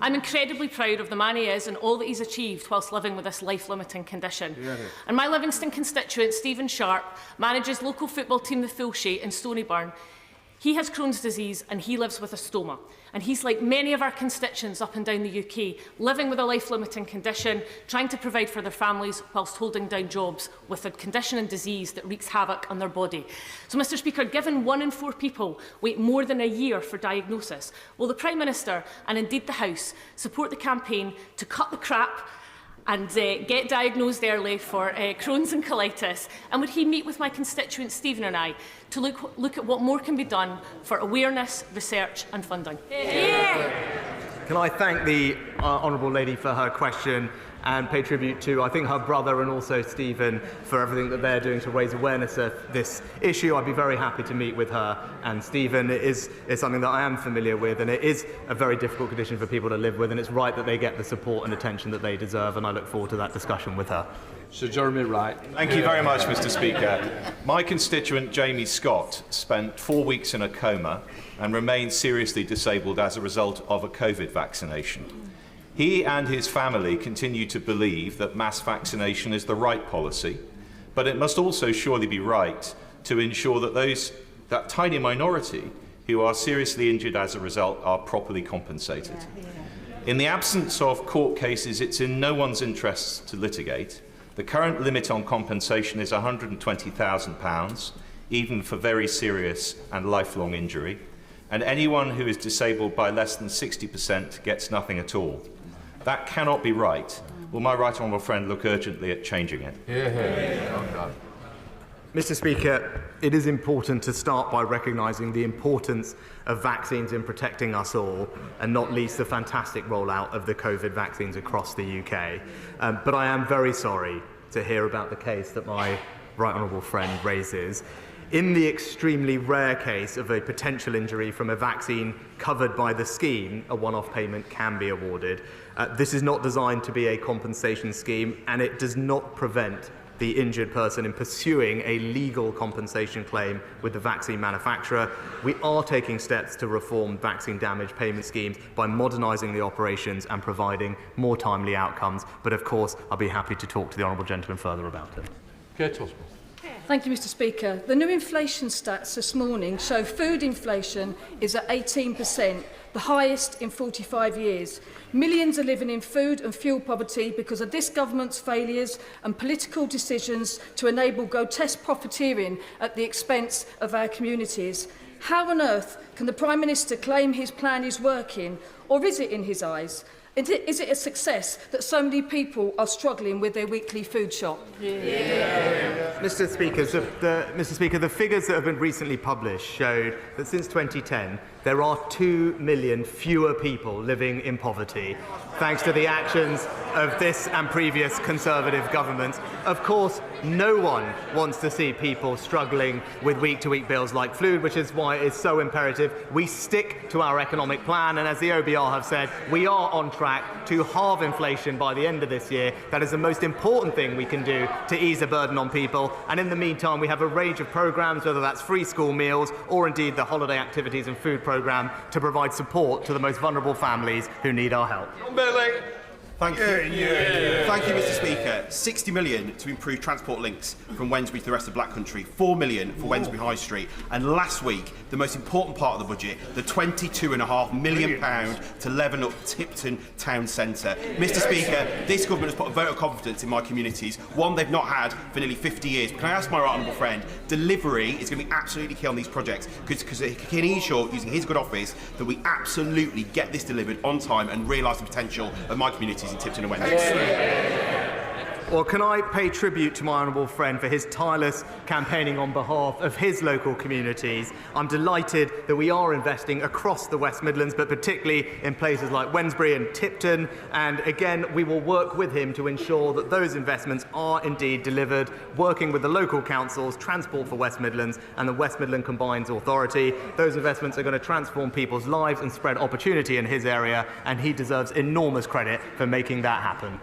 I'm incredibly proud of the man he is and all that he's achieved whilst living with this life-limiting condition. And my Livingston constituent, Stephen Sharp, manages local football team the Fulshay in Stonyburn. He has Crohn's disease and he lives with a stoma. And he's like many of our constituents up and down the UK, living with a life-limiting condition, trying to provide for their families whilst holding down jobs with a condition and disease that wreaks havoc on their body. So, Mr. Speaker, given 1 in 4 people wait more than a year for diagnosis, will the Prime Minister and indeed the House support the campaign to cut the crap and get diagnosed early for Crohn's and colitis? And would he meet with my constituent Stephen and I to look at what more can be done for awareness, research and funding? Can I thank the honourable lady for her question and pay tribute to, I think, her brother and also Stephen for everything that they're doing to raise awareness of this issue. I'd be very happy to meet with her and Stephen. It is something that I am familiar with, and it is a very difficult condition for people to live with, and it's right that they get the support and attention that they deserve, and I look forward to that discussion with her. Sir Jeremy Wright. Thank you very much, Mr. Speaker. My constituent Jamie Scott spent 4 weeks in a coma and remains seriously disabled as a result of a COVID vaccination. He and his family continue to believe that mass vaccination is the right policy, but it must also surely be right to ensure that that tiny minority who are seriously injured as a result are properly compensated. In the absence of court cases it's in no one's interests to litigate, the current limit on compensation is £120,000, even for very serious and lifelong injury, and anyone who is disabled by less than 60% gets nothing at all. That cannot be right. Will my right honourable friend look urgently at changing it? Mr. Speaker, it is important to start by recognising the importance of vaccines in protecting us all, and not least the fantastic rollout of the COVID vaccines across the UK. But I am very sorry to hear about the case that my right honourable friend raises. In the extremely rare case of a potential injury from a vaccine covered by the scheme, a one-off payment can be awarded. This is not designed to be a compensation scheme, and it does not prevent the injured person in pursuing a legal compensation claim with the vaccine manufacturer. We are taking steps to reform vaccine damage payment schemes by modernising the operations and providing more timely outcomes. But of course, I'll be happy to talk to the honourable gentleman further about it. Kate Osborne. Thank you, Mr Speaker. The new inflation stats this morning show food inflation is at 18%, the highest in 45 years. Millions are living in food and fuel poverty because of this government's failures and political decisions to enable grotesque profiteering at the expense of our communities. How on earth can the Prime Minister claim his plan is working, or is it in his eyes? Is it a success that so many people are struggling with their weekly food shop? Mr. Speaker, the figures that have been recently published showed that since 2010, there are 2 million fewer people living in poverty, thanks to the actions of this and previous Conservative governments. Of course, no one wants to see people struggling with week-to-week bills like food, which is why it's so imperative we stick to our economic plan. And as the OBR have said, we are on track to halve inflation by the end of this year. That is the most important thing we can do to ease the burden on people. And in the meantime, we have a range of programmes, whether that's free school meals or indeed the holiday activities and food programme, to provide support to the most vulnerable families who need our help. Thank you. Thank you, Mr. Speaker. 60 million to improve transport links from Wednesbury to the rest of Black Country, 4 million for Wednesbury High Street, and last week, the most important part of the budget, the £22.5 million to level up Tipton Town Centre. Mr. Speaker, this government has put a vote of confidence in my communities, one they've not had for nearly 50 years. Can I ask my right honourable friend, delivery is going to be absolutely key on these projects, because he can ensure, using his good office, that we absolutely get this delivered on time and realise the potential of my communities in Tipton and Wednesbury. Well, can I pay tribute to my honourable friend for his tireless campaigning on behalf of his local communities. I'm delighted that we are investing across the West Midlands, but particularly in places like Wednesbury and Tipton. And again, we will work with him to ensure that those investments are indeed delivered, working with the local councils, Transport for West Midlands and the West Midland Combined Authority. Those investments are going to transform people's lives and spread opportunity in his area, and he deserves enormous credit for making that happen.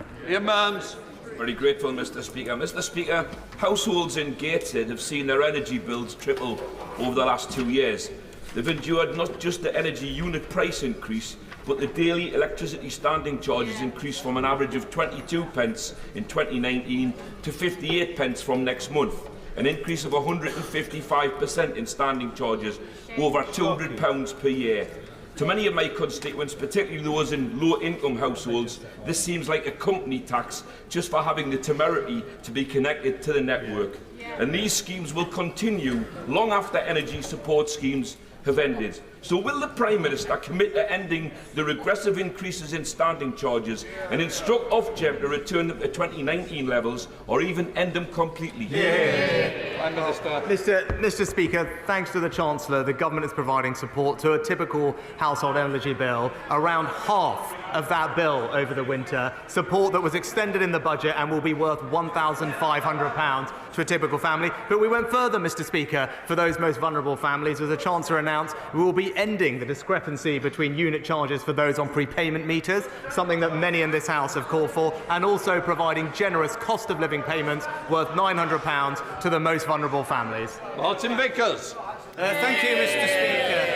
Very grateful, Mr. Speaker. Mr. Speaker, households in Gateshead have seen their energy bills triple over the last 2 years. They've endured not just the energy unit price increase, but the daily electricity standing charges increase from an average of 22 pence in 2019 to 58 pence from next month, an increase of 155% in standing charges, over £200 per year. To many of my constituents, particularly those in low-income households, this seems like a company tax just for having the temerity to be connected to the network. And these schemes will continue long after energy support schemes have ended. So will the Prime Minister commit to ending the regressive increases in standing charges and instruct Ofgem to return them to 2019 levels, or even end them completely? Mr. Speaker, thanks to the Chancellor, the government is providing support to a typical household energy bill, around half of that bill over the winter, support that was extended in the budget and will be worth £1,500 to a typical family. But we went further, Mr. Speaker, for those most vulnerable families. As the Chancellor announced, we will be ending the discrepancy between unit charges for those on prepayment meters, something that many in this House have called for, and also providing generous cost of living payments worth £900 to the most vulnerable families. Martin Vickers. Thank you, Mr. Speaker.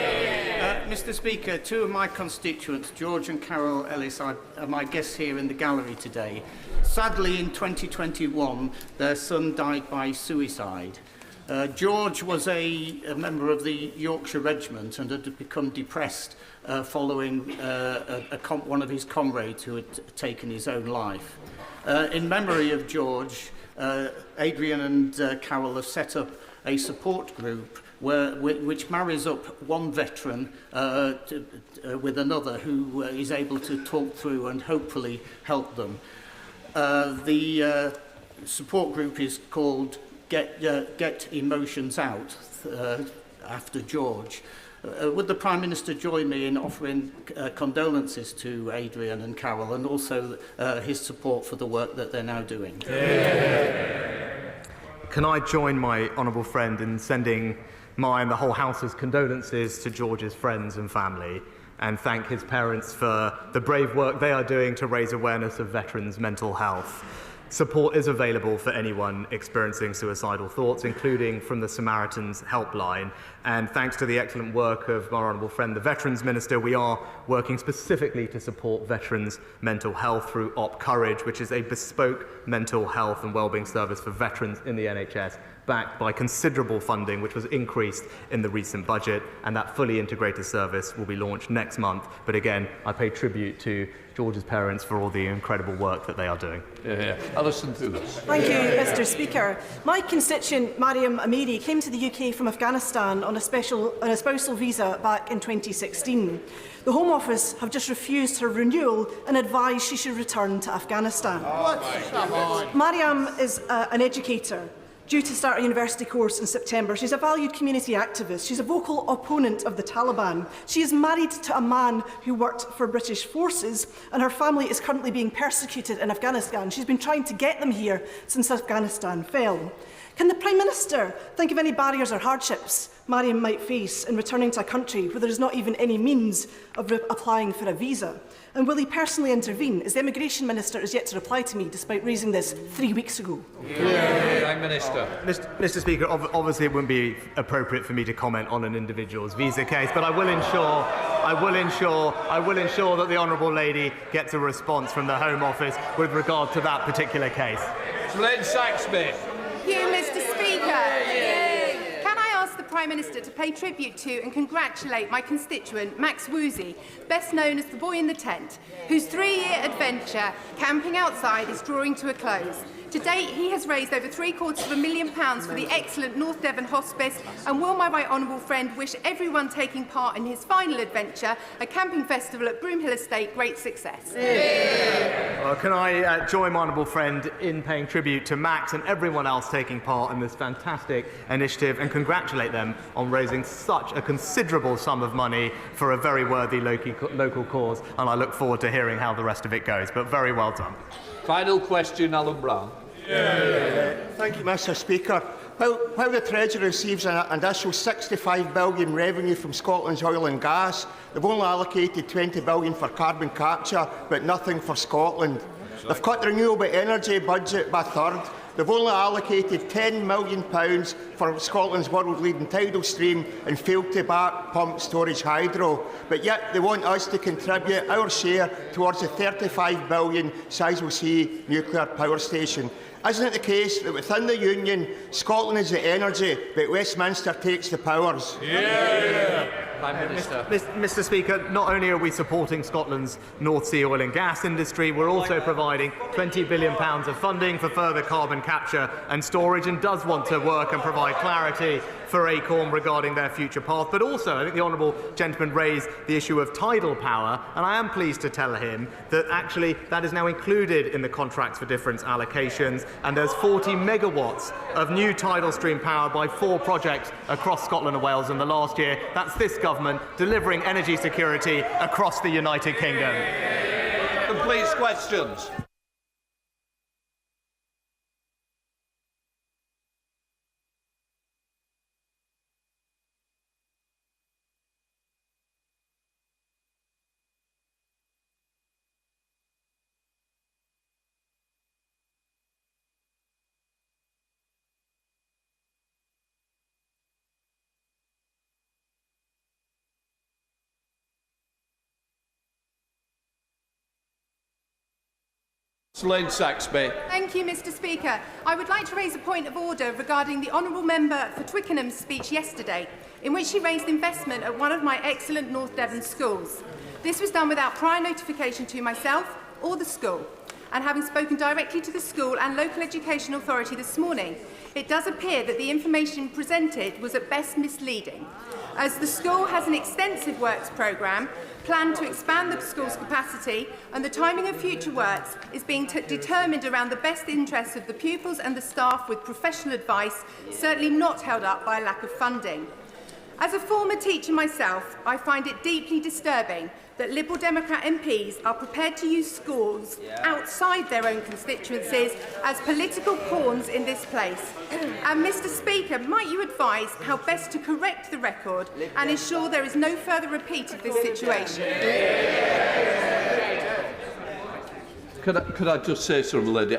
Mr. Speaker, two of my constituents, George and Carol Ellis, are my guests here in the gallery today. Sadly, in 2021, their son died by suicide. George was a member of the Yorkshire Regiment and had become depressed following one of his comrades who had taken his own life. In memory of George, Adrian and Carol have set up a support group which marries up one veteran with another who is able to talk through and hopefully help them. The support group is called Get Emotions Out, after George. Would the Prime Minister join me in offering condolences to Adrian and Carol, and also his support for the work that they're now doing? Can I join my honourable friend in sending my and the whole House's condolences to George's friends and family, and thank his parents for the brave work they are doing to raise awareness of veterans' mental health. Support is available for anyone experiencing suicidal thoughts, including from the Samaritans helpline. And thanks to the excellent work of my honourable friend, the Veterans Minister, we are working specifically to support veterans' mental health through Op Courage, which is a bespoke mental health and wellbeing service for veterans in the NHS, backed by considerable funding, which was increased in the recent budget, and that fully integrated service will be launched next month. But again, I pay tribute to George's parents for all the incredible work that they are doing. Alison Thulis. Thank you, Mr. Speaker. My constituent, Mariam Amiri, came to the UK from Afghanistan on a spousal visa back in 2016. The Home Office have just refused her renewal and advised she should return to Afghanistan. Mariam is an educator, due to start a university course in September. She's a valued community activist. She's a vocal opponent of the Taliban. She is married to a man who worked for British forces, and her family is currently being persecuted in Afghanistan. She's been trying to get them here since Afghanistan fell. Can the Prime Minister think of any barriers or hardships Mariam might face in returning to a country where there is not even any means of applying for a visa? And will he personally intervene, as the Immigration Minister is yet to reply to me, despite raising this 3 weeks ago? Prime Minister. Mr. Speaker, obviously it wouldn't be appropriate for me to comment on an individual's visa case, but I will ensure that the Honourable Lady gets a response from the Home Office with regard to that particular case. Len Saxby. Thank you, Mr. Speaker. Can I ask the Prime Minister to pay tribute to and congratulate my constituent, Max Woozy, best known as the boy in the tent, whose 3-year adventure camping outside is drawing to a close. To date, he has raised over £750,000 for the excellent North Devon Hospice, and will my right honourable friend wish everyone taking part in his final adventure, a camping festival at Broomhill Estate, great success. Well, can I join my honourable friend in paying tribute to Max and everyone else taking part in this fantastic initiative, and congratulate them on raising such a considerable sum of money for a very worthy local cause, and I look forward to hearing how the rest of it goes, but very well done. Final question, Alan Brown. Thank you, Mr. Speaker. While the Treasury receives an additional £65 billion revenue from Scotland's oil and gas, they've only allocated £20 billion for carbon capture, but nothing for Scotland. They've cut the renewable energy budget by a third. They've only allocated £10 million for Scotland's world-leading tidal stream and failed to back pumped storage hydro. But yet they want us to contribute our share towards the £35 billion Sizewell C nuclear power station. Isn't it the case that within the Union, Scotland is the energy, but Westminster takes the powers? Mr. Speaker, not only are we supporting Scotland's North Sea oil and gas industry, we're also providing £20 billion of funding for further carbon capture and storage, and does want to work and provide clarity for Acorn regarding their future path. But also, I think the honourable gentleman raised the issue of tidal power, and I am pleased to tell him that actually that is now included in the contracts for difference allocations, and there's 40 megawatts of new tidal stream power by 4 projects across Scotland and Wales in the last year. That's this government delivering energy security across the United Kingdom. Completes questions. Len Saxby. Thank you, Mr. Speaker. I would like to raise a point of order regarding the Honourable Member for Twickenham's speech yesterday, in which he raised investment at one of my excellent North Devon schools. This was done without prior notification to myself or the school, and having spoken directly to the school and local education authority this morning, it does appear that the information presented was at best misleading, as the school has an extensive works programme planned to expand the school's capacity, and the timing of future works is being determined around the best interests of the pupils and the staff, with professional advice certainly not held up by a lack of funding. As a former teacher myself, I find it deeply disturbing that Liberal Democrat MPs are prepared to use schools outside their own constituencies as political pawns in this place. And Mr. Speaker, might you advise how best to correct the record and ensure there is no further repeat of this situation? Could I just say something, Lady?